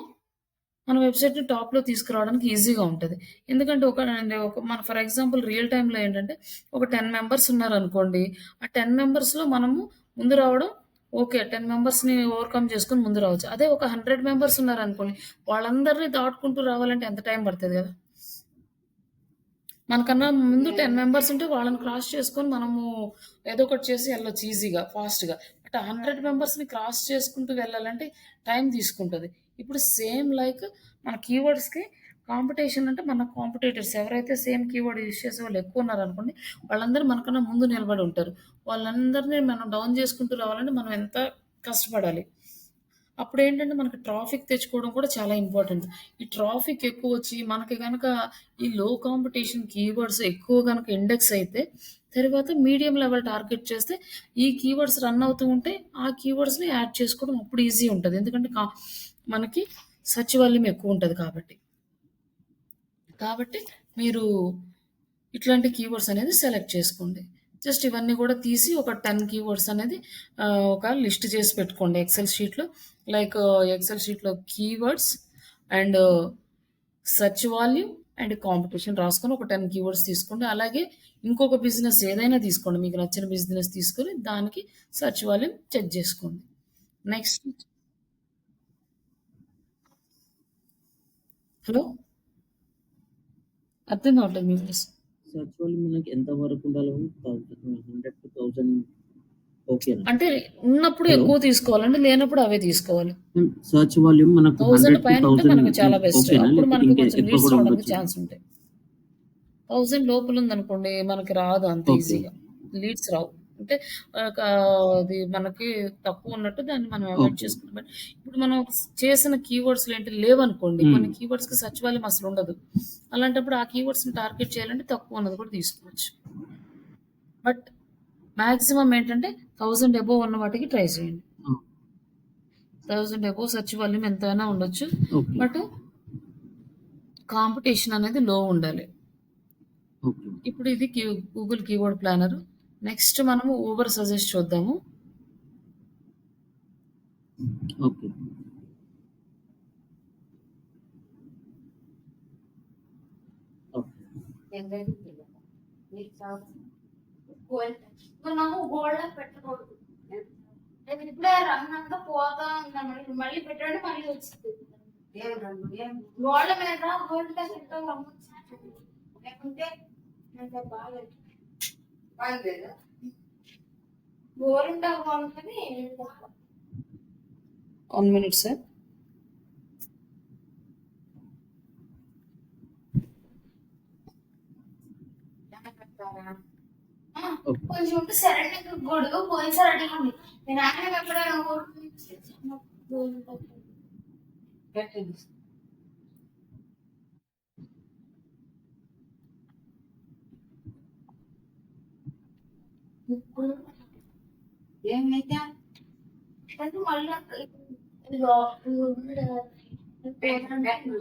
మన వెబ్‌సైట్‌ని టాప్‌లో తీసుకురావడానికి ఈజీగా ఉంటది. ఎందుకంటే ఒక మన ఫర్ ఎగ్జాంపుల్ రియల్ టైమ్‌లో ఏంటంటే ఒక 10 మెంబర్స్ ఉన్నారనుకోండి. ఆ 10 మెంబర్స్‌లో మనము ముందు రావడం ఓకే. 10 మెంబర్స్‌ని ఓవర్‌కమ్ చేసుకొని ముందు రావచ్చు. అదే ఒక 100 మెంబర్స్ ఉన్నారనుకోండి. వాళ్ళందరిని దాటుకుంటూ రావాలంటే ఎంత టైం పడతది గదా! మనకన్నా ముందు 10 మెంబర్స్ ఉంటే వాళ్ళని క్రాస్ చేసుకొని మనము ఏదో ఒకటి చేసి ఎళ్ళొచ్చు ఈజీగా, ఫాస్ట్‌గా. బట్ ఆ 100 మెంబర్స్‌ని క్రాస్ చేసుకుంటూ వెళ్ళాలంటే టైం తీసుకుంటది. ఇప్పుడు సేమ్ లైక్ మన కీవర్డ్స్‌కి కాంపిటీషన్ అంటే మన కాంపిటీటర్స్ ఎవరైతే సేమ్ కీవర్డ్ యూజ్ చేసేవాళ్ళు ఎక్కువున్నారనుకోండి, వాళ్ళందరూ మనకన్నా ముందు నిలబడి ఉంటారు. వాళ్ళందరిని మనం డౌన్ చేసుకుంటూ రావాలంటే మనం ఎంత కష్టపడాలి. అప్పుడేంటంటే మనకి ట్రాఫిక్ తెచ్చుకోవడం కూడా చాలా ఇంపార్టెంట్. ఈ ట్రాఫిక్ ఎక్కువొచ్చి మనకి గనక ఈ లో కాంపిటీషన్ కీవర్డ్స్ ఎక్కువ గనక ఇండెక్స్ అయితే, తర్వాత మీడియం లెవెల్ టార్గెట్ చేస్తే ఈ కీవర్డ్స్ రన్ అవుతూ ఉంటే, ఆ కీవర్డ్స్‌ని యాడ్ చేసుకోవడం అప్పుడు ఈజీ ఉంటది. ఎందుకంటే మనకి సెర్చ్ వాల్యూమ్ ఎక్కువుంటది కాబట్టి. కాబట్టి మీరు ఇట్లాంటి కీవర్డ్స్ అనేది సెలెక్ట్ చేసుకోండి. జస్ట్ ఇవన్నీ కూడా తీసి ఒక 10 కీవర్డ్స్ అనేది ఒక లిస్ట్ చేసి పెట్టుకోండి ఎక్సెల్ షీట్‌లో. లైక్ ఎక్సెల్ షీట్‌లో keywords and search volume and competition రాసుకొని ఒక 10 కీవర్డ్స్ తీసుకోండి. అలాగే ఇంకొక బిజినెస్ ఏదైనా తీసుకోండి. మీకు నచ్చిన బిజినెస్ తీసుకొని దానికి సెర్చ్ వాల్యూమ్ చెక్ చేసుకోండి. Next hello! అర్థం కావట్లేదు మీ వాయిస్. సెర్చ్ వాల్యూమ్ మనకి ఎంత వరకు ఉండాలి? 100-1000 ఓకేనా? అంటే ఉన్నప్పుడు హలో! ఎక్కువ తీసుకోవాలండి. లేనప్పుడు అవే తీసుకోవాలి. సెర్చ్ వాల్యూమ్ మనకు 1000 పైన ఉంటే 100-1000 మనకు చాలా బెస్ట్. ఓకేనా? అప్పుడు లేకపోతే మనకి ఇంకా కొంచెం ఎక్కువ లీడ్స్ కూడా రావడానికి ఉండొచ్చా? ఛాన్స్ ఉంటాయి. 1000 లోపల ఉందనుకోండి మనకి రాదు అంత ఓకే. ఈజీగా. లీడ్స్ రావు. అంటే ఒక అది మనకి తక్కువ ఉన్నట్టు దాన్ని మనం అవాయిడ్ ఓకే. చేసుకుంటాం. బట్ ఇప్పుడు మనం చేసిన కీవర్డ్స్‌లో ఏంటి లేవనుకోండి. హ్మ్. కొన్ని కీవర్డ్స్‌కి సెర్చ్ వాల్యూమ్ అసలు ఉండదు. అలాంటప్పుడు ఆ కీవర్డ్స్‌ని టార్గెట్ చేయాలంటే తక్కువ ఉన్నది కూడా తీసుకోవచ్చు. బట్ మాక్సిమం ఏంటంటే 1000 అబోవ్ ఉన్న వాటికి ట్రై చేయండి. ఆ! 1000 అబోవ్ సెర్చ్ వాల్యూమ్ ఎంతైనా ఉండొచ్చు. ఓకే. బట్ కాంపిటీషన్ అనేది లో ఉండాలి. ఓకే. ఇప్పుడు ఇది గూగుల్ కీవర్డ్ ప్లానర్. నెక్స్ట్ మనము ఊబర్ సజెస్ట్ చూద్దాము. ఓకే. ఓకే. మనము గోల్డ్ పెట్టకూడదు. నేను ఇప్పుడే రన్నంత పోతా ఉన్నాను. ఇప్పుడు మళ్ళీ పెట్టండి మళ్ళీ వచ్చింది. గోల్డ్ మీద గోల్డ్ పెట్టాం లేకుంటే బాగలేదు. గోల్డ్ బాగుంటుంది. 1 minute సార్. ఓకే. కొంచెం ఉంటే సరైన గొడుగు పోయినసారి అడిగింది. నేను ఆయన ఎప్పుడైనా పెట్టింది. ఏమైతే అంటే మళ్ళీ పేరు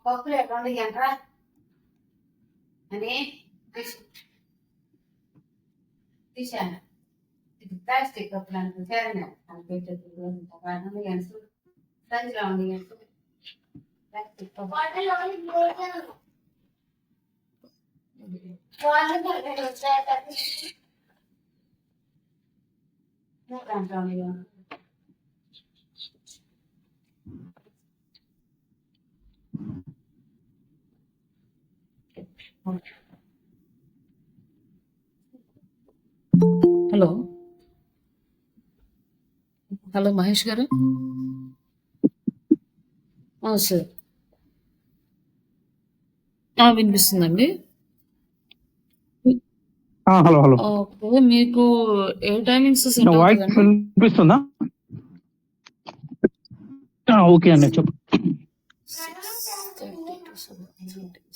పప్పులు ఎక్కడ ఎంట్రా అని తీసాను ప్లాస్టిక్ కప్పులు అనుకుంటారనే అని పెట్టేది ఎంసు సంచిలో ఉంది ఎంసు ప్లాస్టిక్ హలో హలో మహేష్ గారు సార్ వినిపిస్తుందండి. Hello hello okay. మీకు ఏ టైమింగ్స్ సెట్ వాయిస్ అవుతుందండి? వినిపిస్తుందా? ఓకే అండి చెప్పు.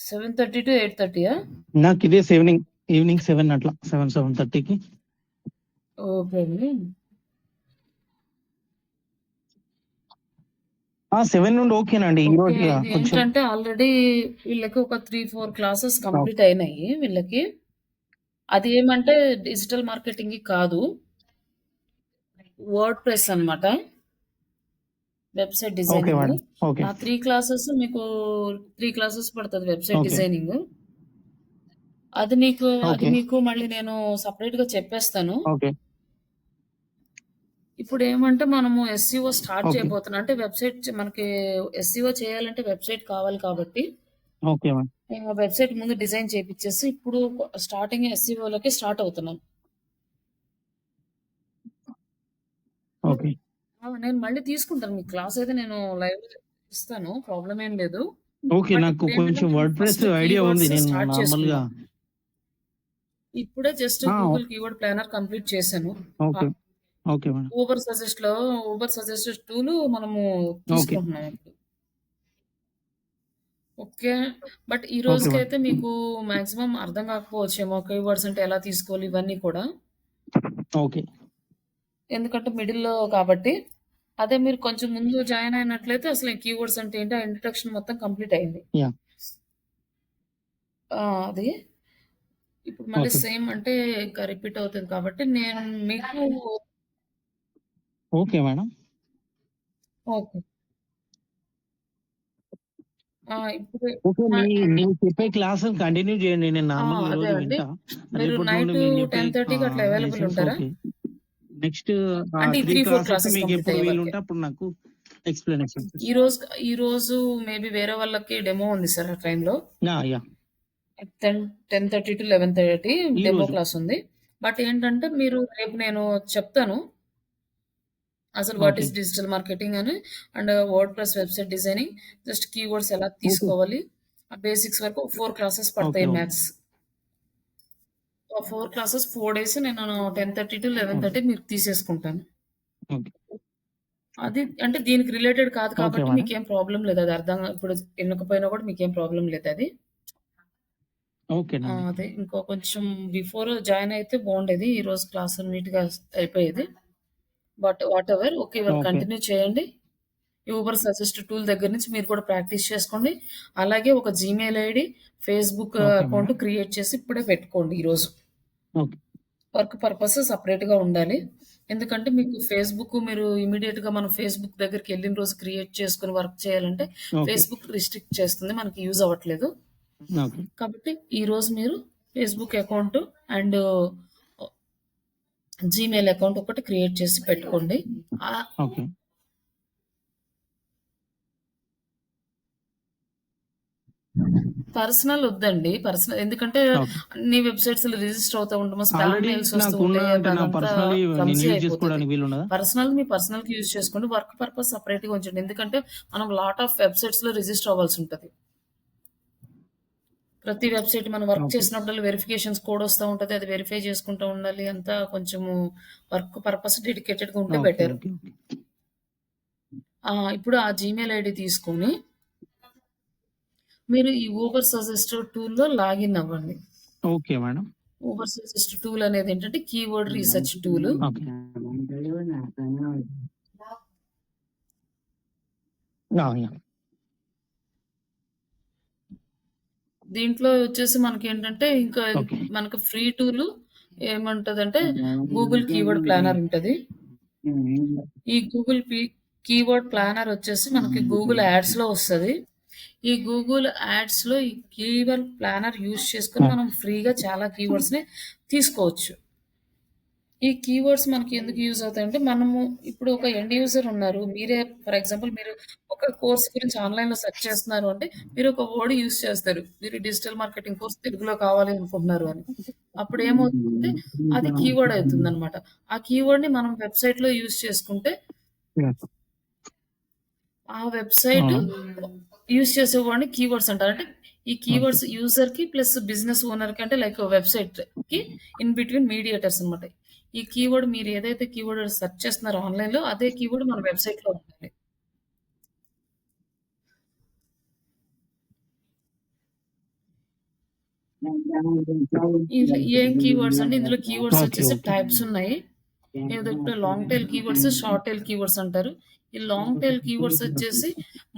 7:30 to 8:30 నాకు ఇదే ఈవినింగ్ 7 అట్లా 7:30కి. ఓకే అండి. 7 నుండి ఓకేనండి. ఈ ఓకే. రోజు ఇది కొంచెం ఏంటంటే ఆల్రెడీ వీళ్ళకి ఒక 3-4 క్లాసెస్ కంప్లీట్ అయినాయి వీళ్ళకి. అది ఏమంటే డిజిటల్ మార్కెటింగ్ కాదు. వర్డ్ ప్రెస్ అన్నమాట. Website okay designing. Madam. Okay ఆ 3 క్లాసెస్ మీకు 3 క్లాసెస్ పడుతుంది వెబ్సైట్ ఓకే డిజైనింగ్. అది ఓకే మీకు మళ్ళీ నేను సెపరేట్‌గా చెప్పేస్తాను. ఓకే ఇప్పుడు ఏమంటే మనము ఎస్‌సిఓ స్టార్ట్ ఓకే చేయబోతున్నాం. అంటే వెబ్సైట్ మనకి ఎస్‌సిఓ చేయాలంటే వెబ్సైట్ కావాలి కాబట్టి ఓకే మేడం. మేము వెబ్సైట్ ముందు డిజైన్ చేపిచ్చేసి ఇప్పుడు స్టార్టింగ్ ఎస్‌సిఓలోకి స్టార్ట్ అవుతున్నాం. ఓకే నేను మళ్ళీ తీసుకుంటాను. మీ క్లాస్ అయితే నేను లైవ్‌లో ఇస్తాను. ప్రాబ్లమ్ ఏం లేదు. ఓకే బట్ నాకు ఇప్పుడేంటంటే కొంచెం మనం వర్డ్ ప్రెస్ ఫస్ట్ ఐడియా ఉంది. కీవర్డ్స్ నేను స్టార్ట్ నార్మల్గా చేసుకుందాం. ఇప్పుడే just Google keyword planner complete చేశాను. Okay okay madam. Ubersuggest tool మనము ఓకే తీసుకుంటున్నాం ఇప్పుడు. ఓకే. బట్ ఈ ఓకే మేడం. రోజుకైతే మీకు మాక్సిమం అర్థం కాకపోవచ్చేమో కీవర్డ్స్ అంటే ఎలా తీసుకోవాలి ఇవన్నీ కూడా. ఓకే ఎందుకంటే మిడిల్‌లో కాబట్టి. అదే మీరు కొంచెం ముందు జాయిన్ అయినట్లయితే అసలు కీవర్డ్స్ అంటే ఏంటి ఆ ఇంట్రడక్షన్ మొత్తం కంప్లీట్ అయింది. యా అది. ఇప్పుడు మళ్ళీ ఓకే సేమ్ అంటే ఇంకా రిపీట్ అవుతది కాబట్టి నేను మీకు ఓకే మేడం. ఓకే. ఇప్పుడు ఓకే మ మీరు చెప్పే క్లాస్ కంటిన్యూ చేయండి. నేను నార్మల్గా ఈ అదే రోజు అండి. వింటా. మీరు రేపటి నుండి నైట్ మీరు చెప్పే 10:30కి అట్లా అవైలబుల్ లెసన్స్ ఉంటారా? ఓకే. నెక్స్ట్ అంటే ఈ 3 3, 4 క్లాసెస్ క్లాసెస్ మీకు కంప్లీట్ ఎప్పుడు అయ్యే వరకే. వీలుంటే అప్పుడు నాకు ఎక్స్‌ప్లనేషన్ ఈ రోజు ఈ రోజు మేబీ వేరే వాళ్ళకి డెమో ఉంది సార్ ఆ టైంలో. యా 10:30 to 11:30 ఈ డెమో రోజు క్లాస్ ఉంది. బట్ ఏంటంటే మీరు రేపు నేను చెప్తాను. అసలు what okay is digital marketing అని and WordPress website designing just keywords ఎలా ఓకే తీసుకోవాలి ఆ బేసిక్స్ వరకు 4 క్లాసెస్ ఓకే పడతాయి ఓకే మ్యాథ్స్. ఆ 4 క్లాసెస్ 4 డేస్ నేను 10:30 to ఓకే 11:30 మీకు తీసేసుకుంటాను. ఓకే అది అంటే దీనికి రిలేటెడ్ కాదు ఓకే కాబట్టి మేడం. మీకేం ప్రాబ్లం లేదు. అది అర్థం ఇప్పుడు వినకపోయినా కూడా మీకేం ప్రాబ్లం లేదు అది. ఓకేనండి. అదే ఇంకో కొంచెం బిఫోర్ జాయిన్ అయితే బాగుండేది. ఈ రోజు క్లాస్ నీట్‌గా అయిపోయేది. But whatever okay. ఇవాళ ఓకే కంటిన్యూ చేయండి. యూబర్ సజెస్ట్ టూల్ దగ్గర నుంచి మీరు కూడా ప్రాక్టీస్ చేసుకోండి. అలాగే ఒక Gmail ID, Facebook okay account madam. Create చేసి ఇప్పుడే పెట్టుకోండి ఈరోజు. ఓకే వర్క్ పర్పస్ సెపరేట్‌గా ఉండాలి. ఎందుకంటే మీకు ఫేస్‌బుక్ మీరు ఇమ్మీడియేట్‌గా మనం ఫేస్‌బుక్ దగ్గరికెళ్ళిన రోజు క్రియేట్ చేసుకొని వర్క్ చేయాలంటే ఓకే ఫేస్‌బుక్ రిస్ట్రిక్ట్ చేస్తుంది. మనకి యూజ్ అవ్వట్లేదు. ఓకే కాబట్టి ఈరోజు మీరు Facebook account and Gmail account ఒకటి క్రియేట్ చేసి పెట్టుకోండి. ఓకే పర్సనల్ వద్దండి. ఎందుకంటే ఓకే. అన్ని వెబ్‌సైట్స్‌లో రిజిస్టర్ అవుతూ ఉంటాము. స్పామ్ ఆల్రెడీ మెయిల్స్ వస్తూ నాకున్న ఉంటాయి. అంటే నా అదంతా పర్సనల్లీ నేను క్లమ్జీ యూజ్ అయిపోతది. చేసుకోవడానికి వీలుండదా? మీ పర్సనల్‌కి యూజ్ చేసుకోండి. వర్క్ పర్పస్ సెపరేట్‌గా ఉంచండి. ఎందుకంటే మనం లాట్ ఆఫ్ వెబ్‌సైట్స్‌లో రిజిస్టర్ అవ్వాల్సి ఉంటది. ప్రతి వెబ్‌సైట్ మనం వర్క్ ఓకే. చేసినప్పుడల్లా వెరిఫికేషన్స్ కోడ్ వస్తా ఉంటది. అది వెరిఫై చేసుకుంటూ ఉండాలి. అంతా కొంచెము వర్క్ పర్పస్ డెడికేటెడ్‌గా ఉంటే ఓకే. బెటర్. ఓకే. ఓకే. ఇప్పుడు ఆ జీమెయిల్ ఐడీ తీసుకొని మీరు ఈ ఊబర్ సజెస్ట్ టూల్‌లో లాగిన్ అవ్వండి. Okay madam. Ubersuggest tool అనేది ఏంటంటే keyword research tool. Okay. Yeah! దీంట్లో వచ్చేసి మనకేంటంటే ఇంకా ఓకే. మనకు ఫ్రీ టూల్ ఏమంటదంటే గూగుల్ కీవర్డ్ ప్లానర్ ఉంటది. ఈ గూగుల్ కీవర్డ్ ప్లానర్ వచ్చేసి మనకి గూగుల్ యాడ్స్‌లో వస్తది. ఈ గూగుల్ యాడ్స్‌లో ఈ కీవర్డ్ ప్లానర్ యూజ్ చేసుకొని ఆ! మనం ఫ్రీగా చాలా కీవర్డ్స్‌ని తీసుకోవచ్చు. ఈ కీవర్డ్స్ మనకి ఎందుకు యూజ్ అవుతాయంటే, మనము ఇప్పుడు ఒక ఎండ్ యూజర్ ఉన్నారు. మీరే ఫర్ ఎగ్జాంపుల్ మీరు ఒక కోర్స్ గురించి ఆన్‌లైన్‌లో సెర్చ్ చేస్తున్నారు అంటే, మీరు ఒక వర్డ్ యూజ్ చేస్తారు. మీరు డిజిటల్ మార్కెటింగ్ కోర్స్ తెలుగులో కావాలి అనుకుంటున్నారు అని. అప్పుడు ఏమవుతుందంటే, అది కీవర్డ్ అవుతుందనమాట. ఆ కీవర్డ్‌ని మనం వెబ్‌సైట్‌లో యూజ్ చేసుకుంటే, యాహ్! ఆ వెబ్‌సైట్ ఆ! యూజ్ చేసే వర్డ్‌ని కీవర్డ్స్ అంటారు. అంటే ఈ ఓకే. కీవర్డ్స్ యూజర్‌కి ప్లస్ బిజినెస్ ఓనర్‌కి అంటే లైక్ వెబ్‌సైట్‌కి ఇన్ బిట్వీన్ మీడియేటర్స్ అనమాట. ఈ కీవర్డ్ మీరు ఏదైతే కీవర్డ్ సెర్చ్ చేస్తున్నారో ఆన్‌లైన్‌లో అదే కీవర్డ్ మన వెబ్‌సైట్‌లో ఉండాలి. ఇందులో ఏం కీవర్డ్స్ అంటే ఇందులో కీవర్డ్స్ ఓకే. వచ్చేసి ఓకే. టైప్స్ ఉన్నాయి. ఏదో ఇప్పుడు long tail keywords, short tail keywords అంటారు. ఈ లాంగ్ టెయిల్ కీవర్డ్స్ వచ్చేసి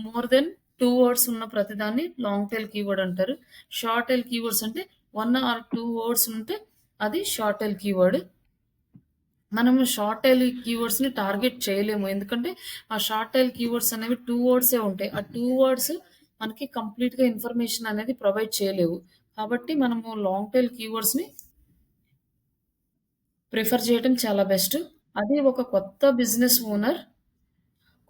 మోర్ దెన్ 2 వర్డ్స్ ఉన్న ప్రతిదాన్ని లాంగ్ టెయిల్ కీవర్డ్ అంటారు. షార్ట్ టెయిల్ కీవర్డ్స్ అంటే 1 ఆర్ 2 వర్డ్స్ ఉంటే అది షార్ట్ టెయిల్ కీవర్డ్. మనము షార్ట్ టెయిల్ కీవర్డ్స్‌ని టార్గెట్ చేయలేము. ఎందుకంటే ఆ షార్ట్ టెయిల్ కీవర్డ్స్ అనేవి 2 వర్డ్సే ఉంటాయి. ఆ 2 వర్డ్స్ మనకి కంప్లీట్‌గా ఇన్ఫర్మేషన్ అనేది ప్రొవైడ్ చేయలేవు. కాబట్టి మనము లాంగ్ టెయిల్ కీవర్డ్స్‌ని ప్రిఫర్ చేయడం చాలా బెస్ట్. అదే ఒక కొత్త బిజినెస్ ఓనర్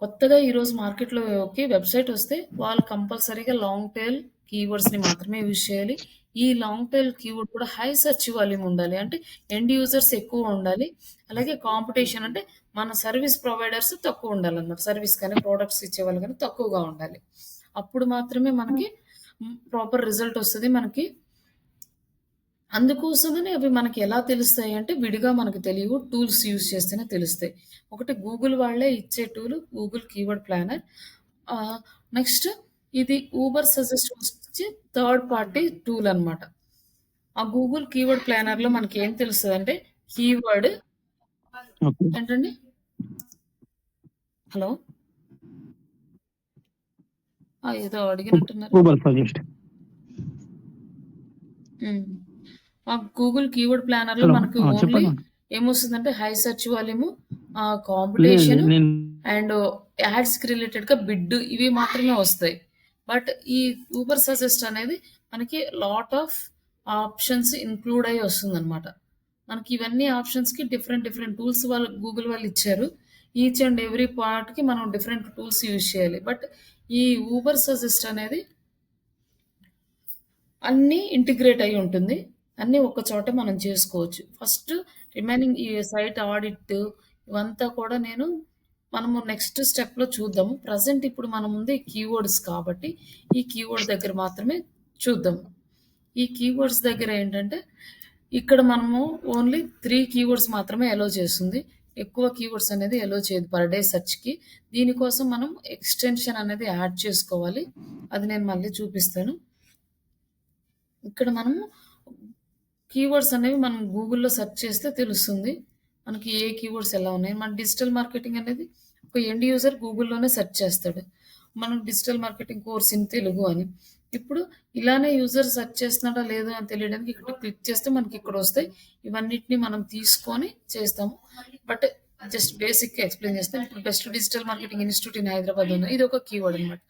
కొత్తగా ఈరోజు మార్కెట్‌లోకి వెబ్‌సైట్ వస్తే వాళ్ళు కంపల్సరీగా లాంగ్ టెయిల్ కీవర్డ్స్‌ని మాత్రమే యూజ్ చేయాలి. ఈ లాంగ్ టెయిల్ కీవర్డ్ కూడా హై సెర్చ్ వాల్యూమ్ ఉండాలి. అంటే ఎండ్ యూజర్స్ ఎక్కువ ఉండాలి. అలాగే కాంపిటీషన్ అంటే మన సర్విస్ ప్రొవైడర్స్ తక్కువ ఉండాలన్నమాట. సర్విస్ కానీ, ప్రొడక్ట్స్ ఇచ్చేవాళ్ళు గానీ తక్కువగా ఉండాలి. అప్పుడు మాత్రమే మనకి ప్రాపర్ రిజల్ట్ వస్తది. మనకి అందుకోసమని అవి మనకి ఎలా తెలుస్తాయి అంటే విడిగా మనకు తెలియవు. టూల్స్ యూజ్ చేస్తేనే తెలుస్తాయి. ఒకటి గూగుల్ వాళ్ళే ఇచ్చే tool Google keyword planner. Next ఇది ఊబర్ సజెస్ట్ వచ్చి థర్డ్ పార్టీ టూల్ అనమాట. ఆ గూగుల్ కీవర్డ్ ప్లానర్‌లో మనకేం తెలుస్తదంటే కీవర్డ్ ఓకే. ఏంటండి? హలో! ఏదో అడిగినట్టున్నారు. Google suggest. హ్మ్. ఆ గూగుల్ కీవర్డ్ ప్లానర్‌లో హలో! మనకు ఓన్లీ చెప్పండి. ఏమొస్తుందంటే హై సెర్చ్ వాల్యూము, లేదు లేదు. కాంపిటీషను నేను అండ్ యాడ్స్‌కి రిలేటెడ్‌గా బిడ్ ఇవి మాత్రమే వస్తాయి. బట్ ఈ ఊబర్ సజెస్ట్ అనేది మనకి లాట్ ఆఫ్ ఆప్షన్స్ ఇంక్లూడ్ అయ్యి వస్తుందనమాట. మనకి ఇవన్నీ ఆప్షన్స్‌కి డిఫరెంట్ డిఫరెంట్ టూల్స్ వాళ్ళు గూగుల్ వాళ్ళు ఇచ్చారు. ఈచ్ అండ్ ఎవ్రీ పార్ట్‌కి మనం డిఫరెంట్ టూల్స్ యూజ్ చేయాలి. బట్ ఈ ఊబర్ సజెస్ట్ అనేది అన్నీ ఇంటిగ్రేట్ అయ్యి ఉంటుంది. అన్నీ ఒక్క చోట మనం చేసుకోవచ్చు. ఫస్ట్ రిమైనింగ్ ఈ సైట్ ఆడిట్ ఇవంతా కూడా మనము నెక్స్ట్ స్టెప్‌లో చూద్దాము. ప్రెజెంట్ ఇప్పుడు మన ముందు ఈ కీవర్డ్స్ కాబట్టి, ఈ కీవర్డ్ దగ్గర మాత్రమే చూద్దాం. ఈ కీవర్డ్స్ దగ్గర ఏంటంటే, ఇక్కడ మనము ఓన్లీ 3 కీవర్డ్స్ మాత్రమే అలో చేస్తుంది. ఎక్కువ కీవర్డ్స్ అనేది అలో చేయదు పర్ డే సెర్చ్‌కి. దీనికోసం మనం ఎక్స్‌టెన్షన్ అనేది యాడ్ చేసుకోవాలి. అది నేను మళ్ళీ చూపిస్తాను. ఇక్కడ మనము కీవర్డ్స్ అనేవి మనం గూగుల్‌లో సెర్చ్ చేస్తే తెలుస్తుంది. మనకి ఏ కీవర్డ్స్ ఎలా ఉన్నాయి. మన డిజిటల్ మార్కెటింగ్ అనేది ఒక ఎండ్ యూజర్ గూగుల్‌లోనే సెర్చ్ చేస్తాడు. మనం digital marketing course in Telugu అని. ఇప్పుడు ఇలానే యూజర్ సెర్చ్ చేస్తున్నాడా లేదా అని తెలియడానికి ఇక్కడ క్లిక్ చేస్తే మనకి ఇక్కడొస్తాయి. ఇవన్నిటిని మనం తీసుకొని చేస్తాము. బట్ జస్ట్ బేసిక్‌గా ఎక్స్‌ప్లెయిన్ చేస్తాను. ఇప్పుడు best digital marketing institute in Hyderabad ఉంది. ఇది ఒక కీవర్డ్ అనమాట.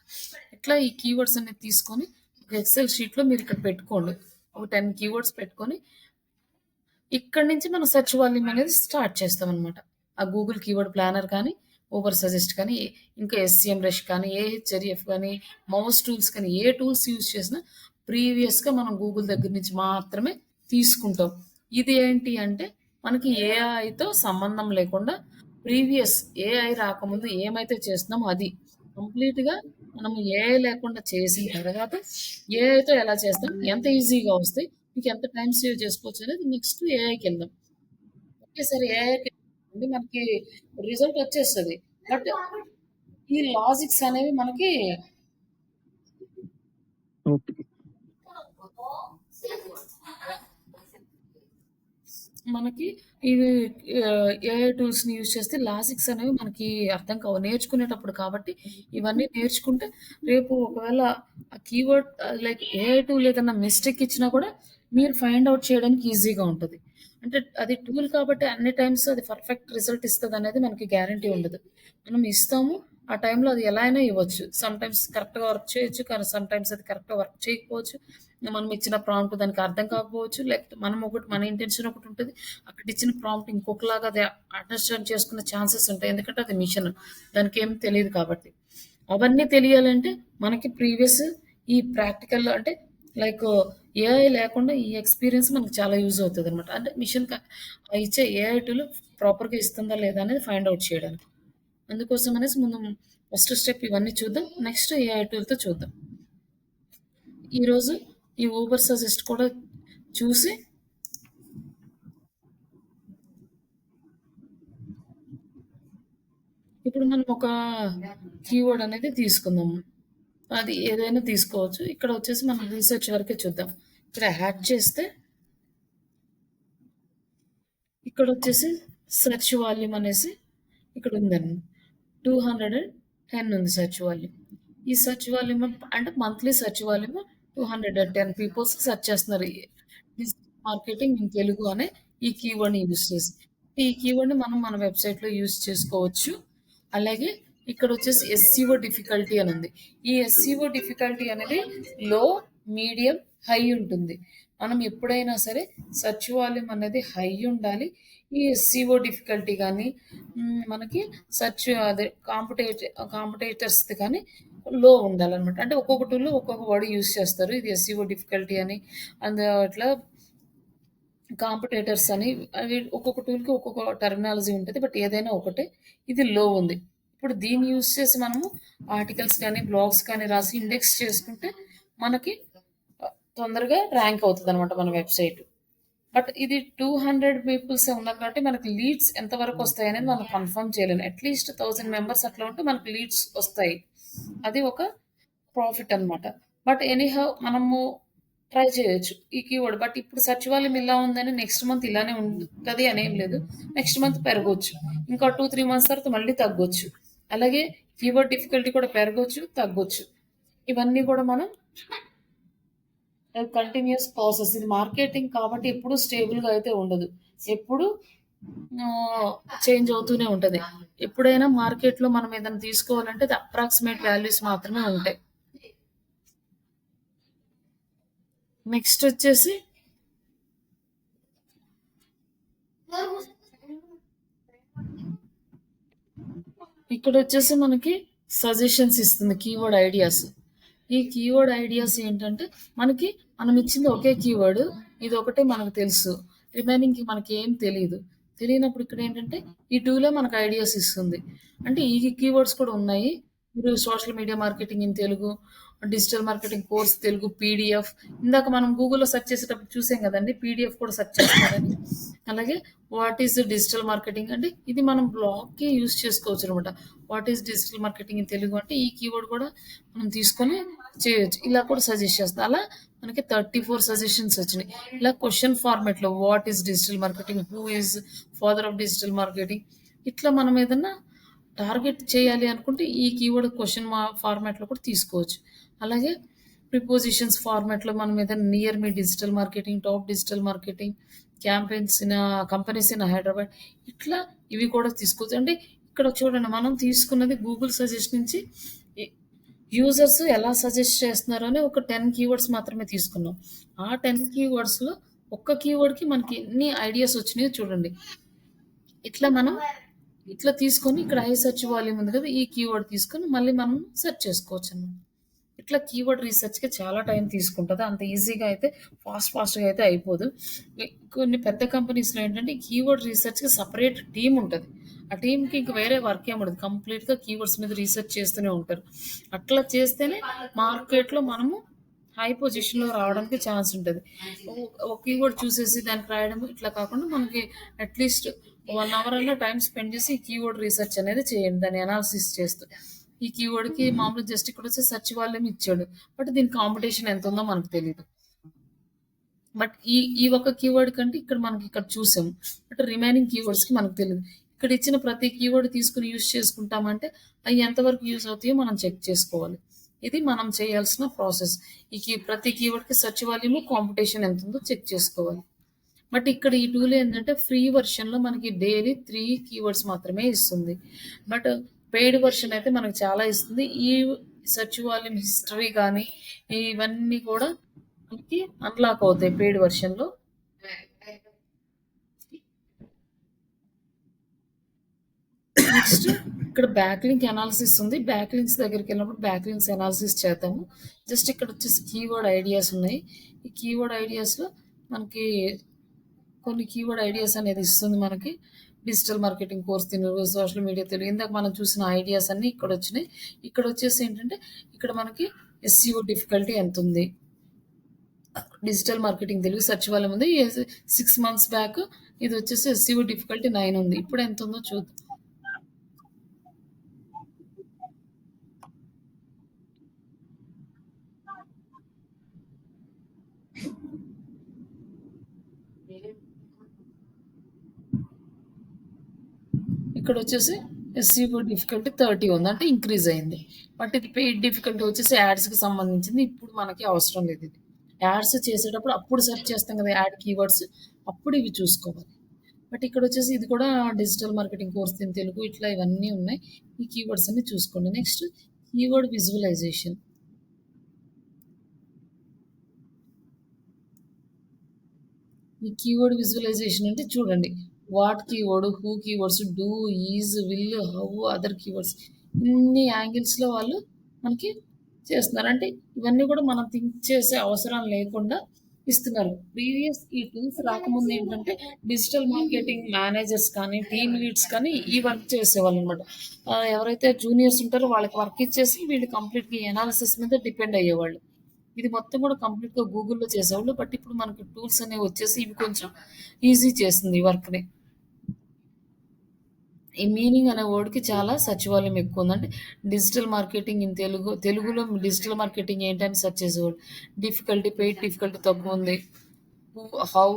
ఇట్లా ఈ కీవర్డ్స్ అన్ని తీసుకొని ఒక ఎక్సెల్ షీట్‌లో మీరు ఇక్కడ పెట్టుకోండి. ఒక 10 కీవర్డ్స్ పెట్టుకొని ఇక్కడి నుంచి మనం సెర్చ్ వాల్యూమ్ అనేది స్టార్ట్ చేస్తామనమాట. ఆ గూగుల్ కీవర్డ్ ప్లానర్ కానీ, ఊబర్ సజెస్ట్ కానీ, ఇంకా ఎస్‌సీఎం రష్ కానీ, ఏహెచ్‌ఆర్‌ఎఫ్ కానీ, మౌస్ టూల్స్ కానీ, ఏ టూల్స్ యూజ్ చేసినా ప్రీవియస్‌గా మనం గూగుల్ దగ్గర నుంచి మాత్రమే తీసుకుంటాం. ఇది ఏంటి అంటే మనకి ఏఐతో సంబంధం లేకుండా ప్రీవియస్ ఏఐ రాకముందు ఏమైతే చేస్తున్నామో అది. కంప్లీట్‌గా మనం ఏఐ లేకుండా చేసిన తర్వాత ఏఐతో ఎలా చేస్తాం? ఎంత ఈజీగా వస్తాయి? మీకు ఎంత టైమ్ సేవ్ చేసుకోవచ్చు అనేది నెక్స్ట్ ఏఐకెళ్దాం. ఒకేసారి ఏఐకి మనకి రిజల్ట్ వచ్చేస్తది. బట్ ఈ లాజిక్స్ అనేవి మనకి ఓకే. మనకి ఇది ఏఐ టూల్స్‌ని యూజ్ చేస్తే లాజిక్స్ అనేవి మనకి అర్థం కావు. నేర్చుకునేటప్పుడు కాబట్టి ఇవన్నీ నేర్చుకుంటే రేపు ఒకవేళ ఆ కీవర్డ్ లైక్ ఏఐ టూల్ ఏదన్నా మిస్టేక్ ఇచ్చినా కూడా మీరు ఫైండ్ ఔట్ చేయడానికి ఈజీగా ఉంటది. అంటే అది టూల్ కాబట్టి అన్ని టైమ్స్ అది పర్ఫెక్ట్ రిజల్ట్ ఇస్తదనేది మనకి గ్యారంటీ ఉండదు. మనం ఇస్తాము. ఆ టైంలో అది ఎలా అయినా ఇవ్వచ్చు. సమ్‌టైమ్స్ కరెక్ట్‌గా వర్క్ చేయొచ్చు. కానీ సమ్‌టైమ్స్ అది కరెక్ట్‌గా వర్క్ చేయకపోవచ్చు. మనం ఇచ్చిన ప్రాంప్ట్ దానికి అర్థం కాకపోవచ్చు. లేకపోతే మన ఇంటెన్షన్ ఒకటుంటది. అక్కడ ఇచ్చిన ప్రాంప్ట్ ఇంకొకలాగా అది అండర్‌స్టాండ్ చేసుకునే ఛాన్సెస్ ఉంటాయి. ఎందుకంటే అది మిషన్. దానికేం తెలీదు కాబట్టి. అవన్నీ తెలియాలంటే మనకి ప్రీవియస్ ఈ ప్రాక్టికల్ అంటే లైక్ ఏఐ లేకుండా ఈ ఎక్స్‌పీరియన్స్ మనకు చాలా యూజ్ అవుతదనమాట. అంటే ఇచ్చే ఏఐ టూల్ ప్రాపర్‌గా ఇస్తుందా లేదా అనేది ఫైండ్ ఔట్ చేయడానికి. అందుకోసం అనేసి ముందు ఫస్ట్ స్టెప్ ఇవన్నీ చూద్దాం. నెక్స్ట్ ఏఐ టూల్‌తో చూద్దాం. ఈరోజు ఈ ఊబర్ సజెస్ట్ కూడా చూసి ఇప్పుడు మనం ఒక కీవర్డ్ అనేది తీసుకుందాము. అది ఏదైనా తీసుకోవచ్చు. ఇక్కడ వచ్చేసి మనం రీసెర్చ్ వరకే చూద్దాం. ఇక్కడ యాడ్ చేస్తే ఇక్కడ వచ్చేసి సెర్చ్ వాల్యూమ్ అనేసి ఇక్కడ ఉందండి. 210 ఉంది సెర్చ్ వాల్యూమ్. ఈ సెర్చ్ వాల్యూమ్ అంటే monthly search volume 210 peoples search చేస్తున్నారు. డిజిటల్ మార్కెటింగ్ ఇన్ తెలుగు అనే ఈ కీవర్డ్‌ని యూజ్ చేసి. ఈ కీవర్డ్‌ని మనం మన వెబ్‌సైట్‌లో యూజ్ చేసుకోవచ్చు. అలాగే ఇక్కడ వచ్చేసి ఎస్‌సిఓ డిఫికల్టీ అని ఉంది. ఈ ఎస్‌సిఓ డిఫికల్టీ అనేది లో, మీడియం, హై ఉంటుంది. మనం ఎప్పుడైనా సరే సెర్చ్ వాల్యూమ్ అనేది హై ఉండాలి. ఈ ఎస్‌సిఓ డిఫికల్టీ గానీ మనకి సెర్చ్ అదే కాంపిటేటర్స్‌ది కానీ లో ఉండాలనమాట. అంటే ఒక్కొక్క టూల్‌లో ఒక్కొక్క వర్డ్ యూజ్ చేస్తారు. ఇది ఎస్‌సిఓ డిఫికల్టీ అని ఇట్లా కాంపిటేటర్స్ అని అవి ఒక్కొక్క టూల్‌కి ఒక్కొక్క టర్మినాలజీ ఉంటది. బట్ ఏదైనా ఒకటే. ఇది లో ఉంది. ఇప్పుడు దీన్ని యూజ్ చేసి మనము ఆర్టికల్స్ కానీ, బ్లాగ్స్ కానీ రాసి ఇండెక్స్ చేసుకుంటే మనకి తొందరగా ర్యాంక్ అవుతదనమాట మన వెబ్‌సైట్. బట్ ఇది 200 పీపుల్సే ఉన్నారు కాబట్టి మనకి లీడ్స్ ఎంతవరకు వస్తాయనేది మనం కన్ఫర్మ్ చేయలేము. అట్‌లీస్ట్ 1000 మెంబర్స్ అట్లా ఉంటే మనకు లీడ్స్ వస్తాయి. అది ఒక ప్రాఫిట్ అనమాట. బట్ ఎనీహౌ మనము ట్రై చేయొచ్చు ఈ కీవర్డ్. బట్ ఇప్పుడు సెర్చ్ వాల్యూమ్ ఇలా ఉందని నెక్స్ట్ మంత్ ఇలానే ఉంటది అనేం లేదు. నెక్స్ట్ మంత్ పెరగొచ్చు. ఇంకా 2, 3 మంత్స్ తర్వాత మళ్ళీ తగ్గొచ్చు. అలాగే కీవర్డ్ డిఫికల్టీ కూడా పెరగొచ్చు, తగ్గొచ్చు. ఇవన్నీ కూడా మనం కంటిన్యూయస్ ప్రాసెస్. ఇది మార్కెటింగ్ కాబట్టి ఎప్పుడు స్టేబుల్‌గా అయితే ఉండదు. ఎప్పుడు చేంజ్ అవుతూనే ఉంటది. ఎప్పుడైనా మార్కెట్‌లో మనం ఏదైనా తీసుకోవాలంటే అది అప్రాక్సిమేట్ వాల్యూస్ మాత్రమే ఉంటాయి. నెక్స్ట్ వచ్చేసి ఇక్కడ వచ్చేసి మనకి సజెషన్స్ ఇస్తుంది కీవర్డ్ ఐడియాస్. ఈ కీవర్డ్ ఐడియాస్ ఏంటంటే మనకి మనం ఇచ్చింది ఒకే కీవర్డ్. ఇది ఒకటే మనకు తెలుసు. రిమైనింగ్‌కి మనకి ఏం తెలీదు. తెలియనప్పుడు ఇక్కడ ఏంటంటే ఈ టూలే మనకు ఐడియాస్ ఇస్తుంది. అంటే ఈ కీవర్డ్స్ కూడా ఉన్నాయి. మీరు social media marketing in Telugu, digital marketing course Telugu PDF. ఇందాక మనం గూగుల్‌లో సెర్చ్ చేసేటప్పుడు చూసాం కదండీ! పీడిఎఫ్ కూడా సెర్చ్ చేస్తున్నారని. అలాగే వాట్ ఈస్ డిజిటల్ మార్కెటింగ్ అంటే ఇది మనం బ్లాగ్‌కి యూజ్ చేసుకోవచ్చనమాట. What is digital marketing in Telugu అంటే ఈ కీవర్డ్ కూడా మనం తీసుకొని చేయొచ్చు. ఇలా కూడా సజెస్ట్ చేస్తది. అలా మనకి 34 సజెషన్స్ వచ్చినాయి. ఇలా క్వెషన్ ఫార్మాట్‌లో what is digital marketing? Who is father of digital marketing? ఇట్లా మనం ఏదన్నా టార్గెట్ చేయాలి అనుకుంటే ఈ కీవర్డ్ క్వెషన్ ఫార్మాట్‌లో కూడా తీసుకోవచ్చు. అలాగే ప్రిపోజిషన్స్ ఫార్మాట్‌లో మనం ఏదైనా near me digital marketing, top digital marketing campaigns in companies in Hyderabad ఇట్లా ఇవి కూడా తీసుకోవచ్చు. అంటే ఇక్కడ చూడండి మనం తీసుకున్నది గూగుల్ సజెస్ట్ నుంచి యూజర్స్ ఎలా సజెస్ట్ చేస్తున్నారు అని ఒక 10 కీవర్డ్స్ మాత్రమే తీసుకున్నాం. ఆ 10 కీవర్డ్స్‌లో ఒక్క కీవర్డ్‌కి మనకి ఎన్ని ఐడియాస్ వచ్చినాయో చూడండి. ఇట్లా మనం ఇట్లా తీసుకొని ఇక్కడ హై సెర్చ్ వాల్యూమ్ ఉంది కదా! ఈ కీవర్డ్ తీసుకొని మళ్ళీ మనం సెర్చ్ చేసుకోవచ్చనమాట. ఇట్లా కీవర్డ్ రీసెర్చ్‌కి చాలా టైం తీసుకుంటది. అంత ఈజీగా అయితే ఫాస్ట్‌గా అయితే అయిపోదు. కొన్ని పెద్ద కంపెనీస్‌లో ఏంటంటే కీవర్డ్ రీసెర్చ్‌కి సెపరేట్ టీమ్ ఉంటది. ఆ టీమ్‌కి ఇంక వేరే వర్క్ ఏమి ఉండదు. కంప్లీట్‌గా కీవర్డ్స్ మీద రీసెర్చ్ చేస్తూనే ఉంటారు. అట్లా చేస్తేనే మార్కెట్‌లో మనము హై పొజిషన్‌లో రావడానికి ఛాన్స్ ఉంటది. ఒక కీవర్డ్ చూసేసి దానికి రాయడం ఇట్లా కాకుండా మనకి అట్‌లీస్ట్ 1 అవర్ అన్నా టైమ్ స్పెండ్ చేసి ఈ కీవర్డ్ రీసెర్చ్ అనేది చేయండి. దాన్ని అనాలిసిస్ చేస్తూ. ఈ కీవర్డ్‌కి మామూలుగా జస్ట్ ఇక్కడొచ్చి సెర్చ్ వాల్యూమ్ ఇచ్చాడు. బట్ దీని కాంపిటీషన్ ఎంతుందో మనకు తెలీదు. బట్ ఈ ఒక్క కీవర్డ్ కంటే ఇక్కడ చూసాము. బట్ రిమైనింగ్ కీవర్డ్స్‌కి మనకు తెలీదు. ఇక్కడ ఇచ్చిన ప్రతి కీవర్డ్ తీసుకొని యూజ్ చేసుకుంటామంటే అయి ఎంతవరకు యూజ్ అవుతాయో మనం చెక్ చేసుకోవాలి. ఇది మనం చేయాల్సిన ప్రాసెస్. ప్రతి కీవర్డ్‌కి సెర్చ్ వాల్యూమ్, కాంపిటీషన్ ఎంతుందో చెక్ చేసుకోవాలి. బట్ ఇక్కడ ఈ టూల్ ఏంటంటే ఫ్రీ వెర్షన్‌లో మనకి డైలీ 3 కీవర్డ్స్ మాత్రమే ఇస్తుంది. బట్ పెయిడ్ వెర్షన్ అయితే మనకు చాలా ఇస్తుంది. ఈ సెర్చ్ వాల్యూమ్ హిస్టరీ గానీ, ఇవన్నీ కూడా మనకి అన్‌లాక్ అవుతాయి పెయిడ్ వెర్షన్‌లో. నెక్స్ట్ ఇక్కడ బ్యాక్ లింక్ అనాలిసిస్ ఉంది. బ్యాక్ లింక్స్ దగ్గరికెళ్ళినప్పుడు బ్యాక్ లింక్స్ అనాలిసిస్ చేద్దాము. జస్ట్ ఇక్కడొచ్చేసి కీవర్డ్ ఐడియాస్ ఉన్నాయి. ఈ కీవర్డ్ ఐడియాస్‌లో మనకి కొన్ని కీవర్డ్ ఐడియాస్ అనేది ఇస్తుంది మనకి. Digital marketing course Telugu, social media Telugu. ఇందాక మనం చూసిన ఐడియాస్ అన్నీ ఇక్కడొచ్చినాయి. ఇక్కడొచ్చేసి ఏంటంటే ఇక్కడ మనకి ఎస్‌సిఓ డిఫికల్టీ ఎంతుంది? Digital marketing Telugu search volume ఉంది. 6 మంత్స్ బ్యాక్ ఇది వచ్చేసి ఎస్‌సిఓ డిఫికల్టీ 9 ఉంది. ఇప్పుడు ఎంత ఉందో చూద్దాం. ఇక్కడ వచ్చేసి ఎస్‌సిఓ డిఫికల్టీ 30 ఉంది. అంటే ఇంక్రీజ్ అయింది. బట్ ఇది పెయిడ్ డిఫికల్టీ వచ్చేసి యాడ్స్‌కి సంబంధించింది. ఇప్పుడు మనకి అవసరం లేదు ఇది. యాడ్స్ చేసేటప్పుడు అప్పుడు సెర్చ్ చేస్తాం కదా! యాడ్ కీవర్డ్స్ అప్పుడు ఇవి చూసుకోవాలి. బట్ ఇక్కడ వచ్చేసి ఇది కూడా digital marketing course in Telugu ఇట్లా ఇవన్నీ ఉన్నాయి. ఈ కీవర్డ్స్ అన్ని చూసుకోండి. Next keyword visualisation. ఈ కీవర్డ్ విజువలైజేషన్ అంటే చూడండి. What keyword, who keywords, do, is, will, how, other keywords ఇన్ని యాంగిల్స్‌లో వాళ్ళు మనకి చేస్తున్నారు. అంటే ఇవన్నీ కూడా మనం థింక్ చేసే అవసరం లేకుండా ఇస్తున్నారు. ఈ టూల్స్ రాకముందు ఏంటంటే డిజిటల్ మార్కెటింగ్ మేనేజర్స్ కానీ, టీమ్ లీడ్స్ కానీ ఈ వర్క్ చేసేవాళ్ళనమాట. ఎవరైతే జూనియర్స్ ఉంటారో వాళ్ళకి వర్క్ ఇచ్చేసి వీళ్ళు కంప్లీట్‌గా ఈ అనాలిసిస్ మీద డిపెండ్ అయ్యేవాళ్ళు. ఇది మొత్తం కూడా కంప్లీట్‌గా గూగుల్‌లో చేసేవాళ్ళు. బట్ ఇప్పుడు మనకి టూల్స్ అనేవి వచ్చేసి ఇవి కొంచెం ఈజీ చేస్తుంది ఈ వర్క్‌ని. ఈ మీనింగ్ అనే వర్డ్‌కి చాలా సెర్చ్ వాల్యూమ్ ఎక్కువ ఉంది. అంటే డిజిటల్ మార్కెటింగ్ ఇన్ తెలుగులో డిజిటల్ మార్కెటింగ్ ఏంటని సెర్చ్ చేసేవాళ్ళు. డిఫికల్టీ, పెయిడ్ డిఫికల్టీ తక్కువుంది. How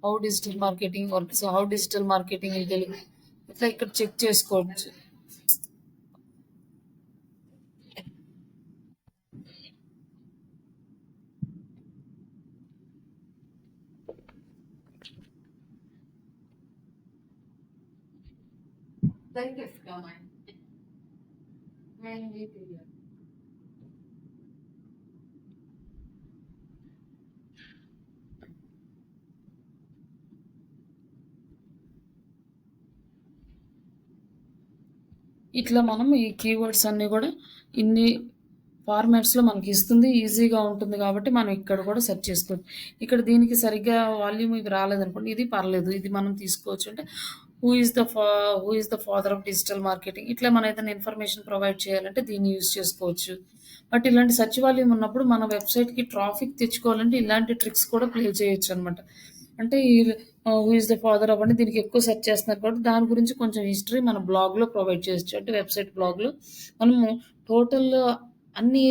how digital marketing works, how digital marketing in Telugu ఇట్లా ఇక్కడ చెక్ చేసుకోవచ్చు. ఇట్లా మనం ఈ కీవర్డ్స్ అన్నీ కూడా ఇన్ని ఫార్మాట్స్‌లో మనకి ఇస్తుంది. ఈజీగా ఉంటుంది కాబట్టి మనం ఇక్కడ కూడా సెర్చ్ చేసుకోవచ్చు. ఇక్కడ దీనికి సరిగ్గా వాల్యూమ్ ఇవి రాలేదనుకోండి, ఇది పర్లేదు. ఇది మనం తీసుకోవచ్చు. అంటే who is the father of digital marketing ఇట్లా మనం ఏదైనా ఇన్ఫర్మేషన్ ప్రొవైడ్ చేయాలంటే దీన్ని యూజ్ చేసుకోవచ్చు. బట్ ఇలాంటి సెర్చ్ వాల్యూమ్ ఉన్నప్పుడు మన వెబ్‌సైట్‌కి ట్రాఫిక్ తెచ్చుకోవాలంటే ఇలాంటి ట్రిక్స్ కూడా ప్లే చేయొచ్చనమాట. అంటే who is the father of అంటే దీనికి ఎక్కువ సెర్చ్ చేస్తున్నారు కాబట్టి దాని గురించి కొంచెం హిస్టరీ మన బ్లాగ్‌లో ప్రొవైడ్ చేయొచ్చు. అంటే వెబ్‌సైట్ బ్లాగ్‌లో మనము టోటల్ అన్ని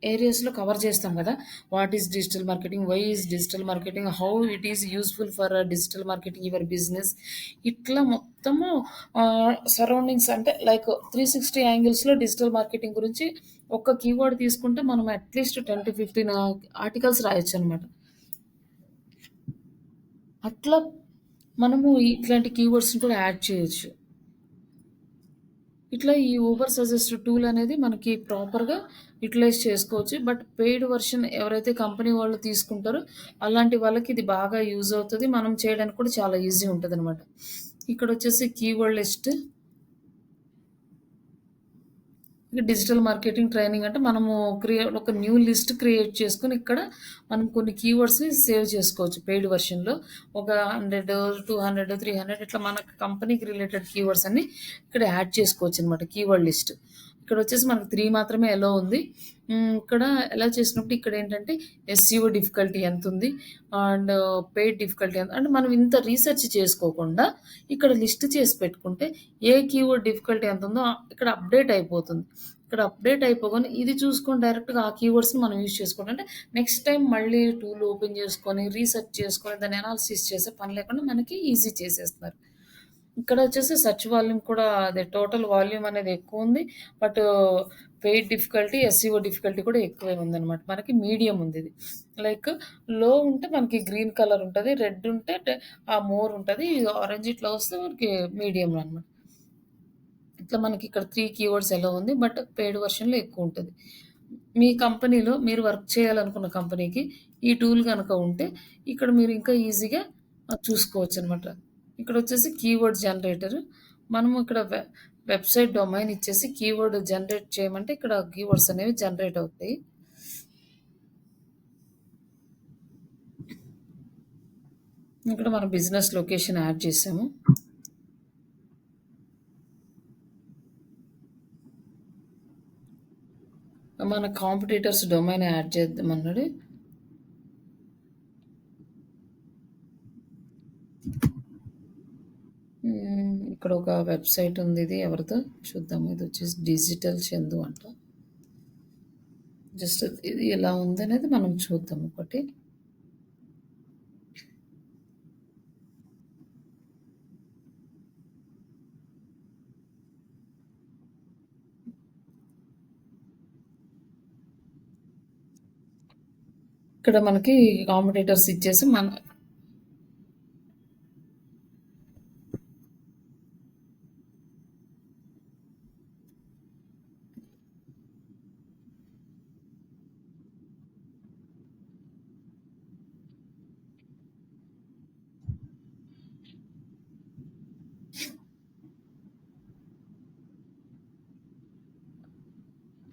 ఏరియాస్‌లో కవర్ చేస్తాం కదా! What is digital marketing? Why is digital marketing? How it is useful for digital marketing your business? ఇట్లా మొత్తము సరౌండింగ్స్ అంటే లైక్ 360 యాంగిల్స్‌లో డిజిటల్ మార్కెటింగ్ గురించి ఒక్క కీవర్డ్ తీసుకుంటే మనం అట్‌లీస్ట్ 10-15 ఆర్టికల్స్ రాయొచ్చనమాట. అట్లా మనము ఇట్లాంటి కీవర్డ్స్‌ని కూడా యాడ్ చేయొచ్చు. ఇట్లా ఈ ఊబర్ సజెస్ట్ టూల్ అనేది మనకి ప్రాపర్‌గా యుటిలైజ్ చేసుకోవచ్చు. బట్ పెయిడ్ వెర్షన్ ఎవరైతే కంపెనీ వాళ్ళు తీసుకుంటారో అలాంటి వాళ్ళకి ఇది బాగా యూజ్ అవుతది. మనం చేయడానికి కూడా చాలా ఈజీ ఉంటదనమాట. ఇక్కడొచ్చేసి కీవర్డ్ లిస్ట్. ఇక డిజిటల్ మార్కెటింగ్ ట్రైనింగ్ అంటే మనము ఒక న్యూ లిస్ట్ క్రియేట్ చేసుకొని ఇక్కడ మనం కొన్ని కీవర్డ్స్‌ని సేవ్ చేసుకోవచ్చు పెయిడ్ వెర్షన్‌లో. ఒక 100, 200, 300 ఇట్లా మన కంపెనీకి రిలేటెడ్ కీవర్డ్స్ అన్నీ ఇక్కడ యాడ్ చేసుకోవచ్చనమాట కీవర్డ్ లిస్ట్. ఇక్కడొచ్చేసి మనకు 3 మాత్రమే ఎలో ఉంది. ఇక్కడ ఎలా చేసినప్పుడు ఇక్కడేంటంటే ఎస్‌ఈఓ డిఫికల్టీ ఎంతుంది? అండ్ పెయిడ్ డిఫికల్టీ ఎంత? అంటే మనం ఇంత రీసెర్చ్ చేసుకోకుండా ఇక్కడ లిస్ట్ చేసి పెట్టుకుంటే ఏ కీవర్డ్ డిఫికల్టీ ఎంతుందో ఇక్కడ అప్డేట్ అయిపోతుంది. ఇక్కడ అప్డేట్ అయిపోగానే ఇది చూసుకొని డైరెక్ట్‌గా ఆ కీవర్డ్స్‌ని మనం యూజ్ చేసుకోవడం. అంటే నెక్స్ట్ టైమ్ మళ్ళీ టూల్ ఓపెన్ చేసుకొని, రీసెర్చ్ చేసుకొని, దాన్ని అనాలిసిస్ చేసే పని లేకుండా మనకి ఈజీ చేసేస్తున్నారు. ఇక్కడొచ్చేసి సెర్చ్ వాల్యూమ్ కూడా అదే టోటల్ వాల్యూమ్ అనేది ఎక్కువుంది. But paid difficulty, SEO difficulty కూడా ఎక్కువే ఉందనమాట. మనకి మీడియం ఉందిది. లైక్ లో ఉంటే మనకి గ్రీన్ కలర్ ఉంటది. రెడ్ ఉంటే మోర్ ఉంటది. ఆరెంజ్ ఇట్లా వస్తే మనకి మీడియంలో అనమాట. ఇట్లా మనకి ఇక్కడ 3 కీవర్డ్స్ ఎలో ఉంది. బట్ పెయిడ్ వెర్షన్‌లో ఎక్కువుంటది. మీ కంపెనీలో మీరు వర్క్ చేయాలనుకున్న కంపెనీకి ఈ టూల్ గనక ఉంటే ఇక్కడ మీరు ఇంకా ఈజీగా చూసుకోవచ్చనమాట. ఇక్కడొచ్చేసి కీవర్డ్ జనరేటర్. మనము ఇక్కడ వెబ్‌సైట్ డొమైన్ ఇచ్చేసి కీవర్డ్ జనరేట్ చేయమంటే ఇక్కడ కీవర్డ్స్ అనేవి జనరేట్ అవుతాయి. ఇక్కడ మన బిజినెస్ లొకేషన్ యాడ్ చేసాము. మన కాంపిటీటర్స్ డొమైన్ యాడ్ చేద్దామన్నాడు. ఇక్కడ ఒక వెబ్‌సైట్ ఉంది. ఇది ఎవరిదో చూద్దాము. ఇది వచ్చేసి డిజిటల్ చందు అంట. జస్ట్ ఇది ఎలా ఉందనేది మనం చూద్దాం ఒకటి. ఇక్కడ మనకి కాంపిటీటర్స్ ఇచ్చేసి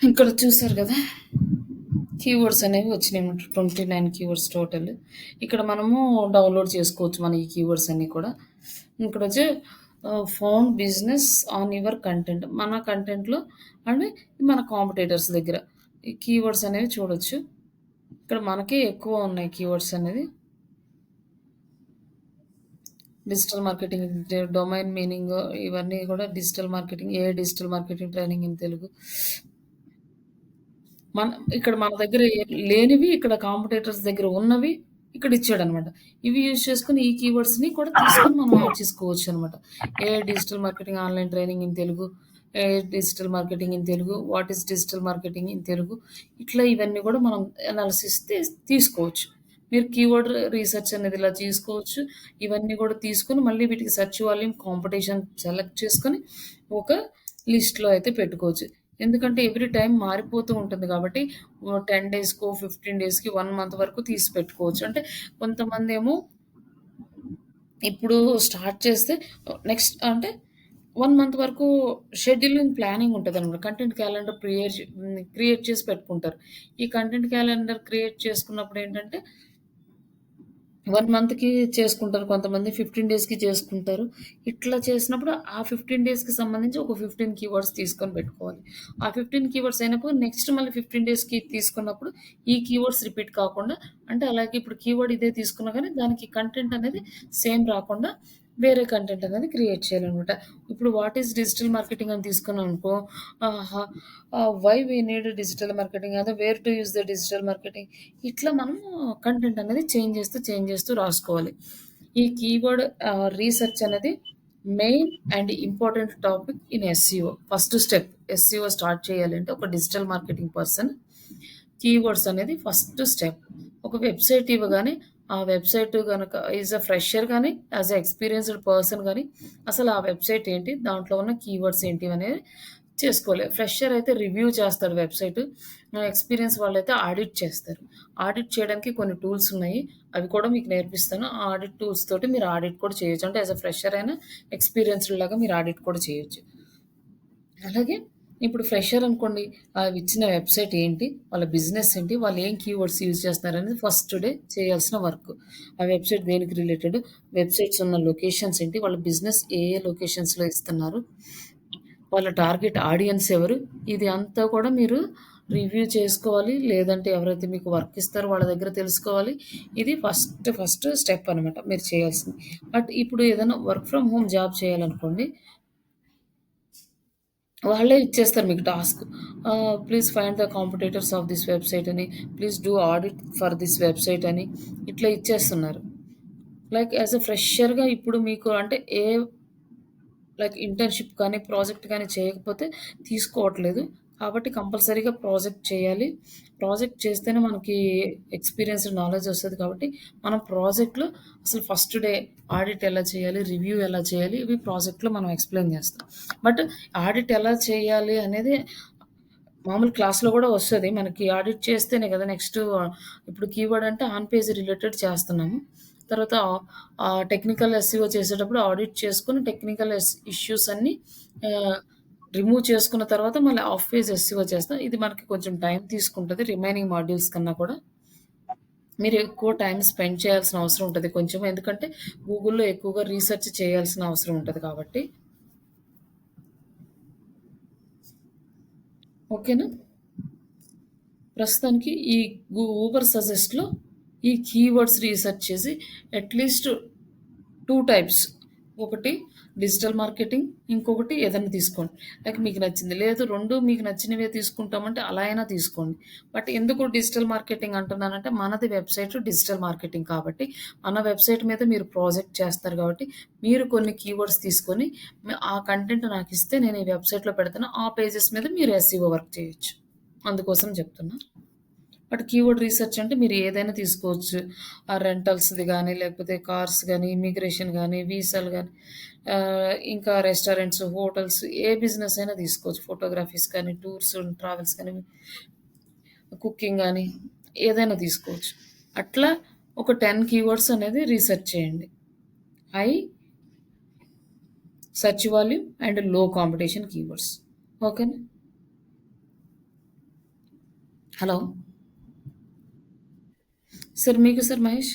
ఇక్కడ చూసారు కదా! కీవర్డ్స్ అనేవి వచ్చినాయన్నమాట. 29 కీవర్డ్స్ టోటల్. ఇక్కడ మనము డౌన్‌లోడ్ చేసుకోవచ్చు మన ఈ కీవర్డ్స్ అన్నీ కూడా. ఇక్కడొచ్చి found business on your content. మన కంటెంట్‌లో అండ్ మన కాంపిటీటర్స్ దగ్గర ఈ కీవర్డ్స్ అనేవి చూడొచ్చు. ఇక్కడ మనకే ఎక్కువ ఉన్నాయి కీవర్డ్స్ అనేది. డిజిటల్ మార్కెటింగ్, డొమైన్ మీనింగ్ ఇవన్నీ కూడా digital marketing, digital marketing training in Telugu. ఇక్కడ మన దగ్గర లేనివి ఇక్కడ కాంపిటీటర్స్ దగ్గర ఉన్నవి ఇక్కడ ఇచ్చాడనమాట. ఇవి యూజ్ చేసుకొని ఈ కీవర్డ్స్‌ని కూడా తీసుకొని మనం యాడ్ చేసుకోవచ్చనమాట. Digital marketing online training in Telugu, digital marketing in Telugu, what is digital marketing in Telugu. ఇట్లా ఇవన్నీ కూడా మనం అనాలిసిస్ తీసుకోవచ్చు. మీరు కీవర్డ్ రీసెర్చ్ అనేది ఇలా తీసుకోవచ్చు. ఇవన్నీ కూడా తీసుకొని మళ్ళీ వీటికి సెర్చ్ వాల్యూమ్, కాంపిటీషన్ సెలెక్ట్ చేసుకొని ఒక లిస్ట్‌లో అయితే పెట్టుకోవచ్చు. ఎందుకంటే ఎవ్రీ టైమ్ మారిపోతూ ఉంటుంది కాబట్టి 10 డేస్‌కో, 15 డేస్‌కి, 1 మంత్ వరకు తీసి పెట్టుకోవచ్చు. అంటే కొంతమందేమో ఇప్పుడు స్టార్ట్ చేస్తే నెక్స్ట్ అంటే 1 మంత్ వరకు షెడ్యూలింగ్ ప్లానింగ్ ఉంటదనమాట. కంటెంట్ క్యాలెండర్ క్రియేట్ చేసి పెట్టుకుంటారు. ఈ కంటెంట్ క్యాలెండర్ క్రియేట్ చేసుకున్నప్పుడు ఏంటంటే 1 మంత్‌కి చేసుకుంటారు. కొంతమంది 15 డేస్‌కి చేసుకుంటారు. ఇట్లా చేసినప్పుడు ఆ 15 డేస్‌కి సంబంధించి ఒక 15 కీవర్డ్స్ తీసుకొని పెట్టుకోవాలి. ఆ 15 కీవర్డ్స్ అయినప్పుడు నెక్స్ట్ మళ్ళీ 15 డేస్‌కి తీసుకున్నప్పుడు ఈ కీవర్డ్స్ రిపీట్ కాకుండా అంటే అలాగే ఇప్పుడు కీవర్డ్ ఇదే తీసుకున్నా గానీ దానికి కంటెంట్ అనేది సేమ్ రాకుండా వేరే కంటెంట్ అనేది క్రియేట్ చేయాలనమాట. ఇప్పుడు వాట్ ఈస్ డిజిటల్ మార్కెటింగ్ అని తీసుకున్నామనుకో why we need digital marketing అదే where to use the digital marketing ఇట్లా మనము కంటెంట్ అనేది చేంజ్ చేస్తూ రాసుకోవాలి. ఈ కీవర్డ్ రీసెర్చ్ అనేది main and important topic in SEO. First step SEO start చేయాలంటే ఒక డిజిటల్ మార్కెటింగ్ పర్సన్ కీవర్డ్స్ అనేది ఫస్ట్ స్టెప్. ఒక వెబ్‌సైట్ ఇవ్వగానే ఆ వెబ్‌సైట్ గనక ఈజ్ ఎ ఫ్రెషర్ గానీ, యాస్ ఎ ఎక్స్‌పీరియన్స్‌డ్ పర్సన్ గానీ అసలు ఆ వెబ్‌సైట్ ఏంటి? దాంట్లో ఉన్న కీవర్డ్స్ ఏంటివనేది చేసుకోవాలి. ఫ్రెషర్ అయితే రివ్యూ చేస్తాడు వెబ్‌సైట్. ఎక్స్‌పీరియన్స్ వాళ్ళైతే ఆడిట్ చేస్తారు. ఆడిట్ చేయడానికి కొన్ని టూల్స్ ఉన్నాయి. అవి కూడా మీకు నేర్పిస్తాను. ఆ ఆడిట్ టూల్స్ తోటి మీరు ఆడిట్ కూడా చేయొచ్చు. అంటే యాస్ ఎ ఫ్రెషర్ అయినా, ఎక్స్‌పీరియన్స్‌డ్ లాగా మీరు ఆడిట్ కూడా చేయొచ్చు. అలాగే ఇప్పుడు ఫ్రెషర్ అనుకోండి, ఇచ్చిన వెబ్‌సైట్ ఏంటి? వాళ్ళ బిజినెస్ ఏంటి? వాళ్ళు ఏం కీవర్డ్స్ యూజ్ చేస్తున్నారనేది ఫస్ట్ డే చేయాల్సిన వర్క్. ఆ వెబ్‌సైట్ దేనికి రిలేటెడ్? వెబ్‌సైట్స్ ఉన్న లొకేషన్స్ ఏంటి? వాళ్ళ బిజినెస్ ఏ ఏ లొకేషన్స్‌లో ఇస్తున్నారు? వాళ్ళ టార్గెట్ ఆడియన్స్ ఎవరు? ఇది అంతా కూడా మీరు రివ్యూ చేసుకోవాలి. లేదంటే ఎవరైతే మీకు వర్క్ ఇస్తారో వాళ్ళ దగ్గర తెలుసుకోవాలి. ఇది ఫస్ట్ స్టెప్ అనమాట మీరు చేయాల్సింది. బట్ ఇప్పుడు ఏదైనా వర్క్ ఫ్రమ్ హోమ్ జాబ్ చేయాలనుకోండి, వాళ్ళే ఇచ్చేస్తారు మీకు task. Please find the competitors of this website అని, please do audit for this website అని ఇట్లా ఇచ్చేస్తున్నారు. లైక్ యాస్ ఎ ఫ్రెషర్‌గా ఇప్పుడు మీకు అంటే లైక్ ఇంటర్న్‌షిప్ కానీ, ప్రాజెక్ట్ కానీ చేయకపోతే తీసుకోవట్లేదు. కాబట్టి కంపల్సరీగా ప్రాజెక్ట్ చేయాలి. ప్రాజెక్ట్ చేస్తేనే మనకి ఎక్స్‌పీరియన్స్, నాలెడ్జ్ ఒస్తది కాబట్టి, మనం ప్రాజెక్ట్‌లో అసలు ఫస్ట్ డే ఆడిట్ ఎలా చేయాలి, రివ్యూ ఎలా చేయాలి, ఇవి ప్రాజెక్ట్‌లో మనం ఎక్స్‌ప్లెయిన్ చేస్తాం. బట్ ఆడిట్ ఎలా చేయాలి అనేది మామూలు క్లాస్‌లో గూడా వస్తది. మనకి ఆడిట్ చేస్తేనే కదా నెక్స్ట్ ఇప్పుడు కీవర్డ్ అంటే ఆన్ పేజ్ రిలేటెడ్ చేస్తున్నాము. తర్వాత టెక్నికల్ ఎస్‌ఈఓ చేసేటప్పుడు ఆడిట్ చేసుకొని టెక్నికల్ ఇష్యూస్ అన్నీ ఆహ్, రిమూవ్ చేసుకున్న తర్వాత మళ్ళీ ఆఫ్ పేజ్ ఎస్‌ఈఓ చేస్తాం. ఇది మనకి కొంచెం టైం తీసుకుంటది. రిమైనింగ్ మాడ్యూల్స్ కన్నా కూడా. మీరు ఎక్కువ టైమ్ స్పెండ్ చేయాల్సిన అవసరం ఉంటది కొంచెం. ఎందుకంటే గూగుల్‌లో ఎక్కువగా రీసెర్చ్ చేయాల్సిన అవసరం ఉంటది కాబట్టి. ఓకేనా? ప్రస్తుతానికి ఈ ఊబర్ సజెస్ట్‌లో ఈ కీవర్డ్స్ రీసెర్చ్ చేసి అట్‌లీస్ట్ 2 టైప్స్. ఒకటి డిజిటల్ మార్కెటింగ్, ఇంకొకటి ఏదన్నా తీసుకోండి. లైక్ మీకు నచ్చింది. లేదు 2 మీకు నచ్చినవే తీసుకుంటామంటే అలా అయినా తీసుకోండి. బట్ ఎందుకు డిజిటల్ మార్కెటింగ్ అంటున్నానంటే మనది వెబ్‌సైట్ డిజిటల్ మార్కెటింగ్ కాబట్టి, మన వెబ్‌సైట్ మీద మీరు ప్రాజెక్ట్ చేస్తారు కాబట్టి, మీరు కొన్ని కీవర్డ్స్ తీసుకొని ఆ కంటెంట్ నాకిస్తే నేను ఈ వెబ్‌సైట్‌లో పెడతాను. ఆ పేజెస్ మీద మీరు ఎస్‌ఈఓ వర్క్ చేయొచ్చు. అందుకోసం చెప్తున్నా. బట్ కీవర్డ్ రీసెర్చ్ అంటే మీరు ఏదైనా తీసుకోవచ్చు. రెంటల్స్‌ది గానీ, లేకపోతే కార్స్ గానీ, ఇమిగ్రేషన్ గానీ, వీసాలు గానీ, ఇంకా రెస్టారెంట్స్, హోటల్స్ ఏ బిజినెస్ అయినా తీసుకోవచ్చు. ఫోటోగ్రఫీస్ కానీ, టూర్స్ అండ్ ట్రావెల్స్ కానీ, కుకింగ్ గానీ, ఏదైనా తీసుకోవచ్చు. అట్లా ఒక 10 కీవర్డ్స్ అనేది రీసెర్చ్ చేయండి. హై సెర్చ్ వాల్యూమ్ అండ్ లో కాంపిటీషన్ కీవర్డ్స్. ఓకేనా? హలో! సార్ మీకు sir Mahesh?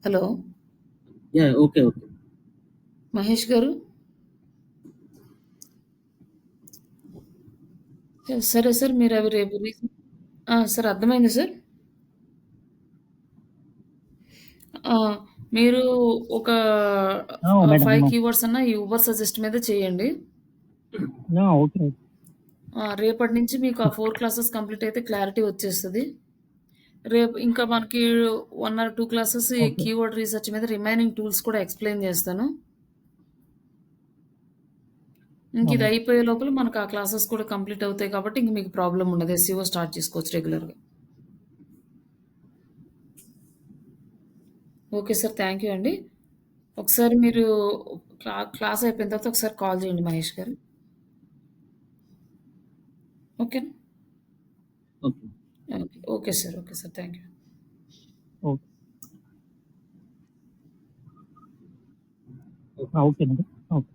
Hello! Yeah! Okay. Mahesh గారు? సరే సార్. మీరవి రేపు సార్ అర్థమైంది సార్. ఆ! మీరు ఒక మేడం. 5 కీవర్డ్స్ అన్నా ఈ ఊబర్ సజెస్ట్ మీద చేయండి. ఓకే. రేపటి నుంచి మీకు ఆ 4 క్లాసెస్ కంప్లీట్ అయితే క్లారిటీ వచ్చేస్తది. రేపు ఇంకా మనకి 1 ఆర్ 2 క్లాసెస్ ఈ ఓకే. కీవర్డ్ రీసెర్చ్ మీద రిమైనింగ్ టూల్స్ కూడా ఎక్స్‌ప్లెయిన్ చేస్తాను. ఇంక ఇది ఓకే. అయిపోయే లోపల మనకు ఆ క్లాసెస్ కూడా కంప్లీట్ అవుతాయి కాబట్టి ఇంక మీకు ప్రాబ్లమ్ ఉండదు. ఎస్‌ఈఓ స్టార్ట్ చేసుకోవచ్చు రెగ్యులర్‌గా. Okay sir. థాంక్ యూ అండి. ఒకసారి మీరు క్లాస్ అయిపోయిన తర్వాత ఒకసారి కాల్ చేయండి మహేష్ గారు. ఓకేనా? Okay. Okay. Okay sir. Okay sir. Thank you. Okay. Okay అండి. ఓకే.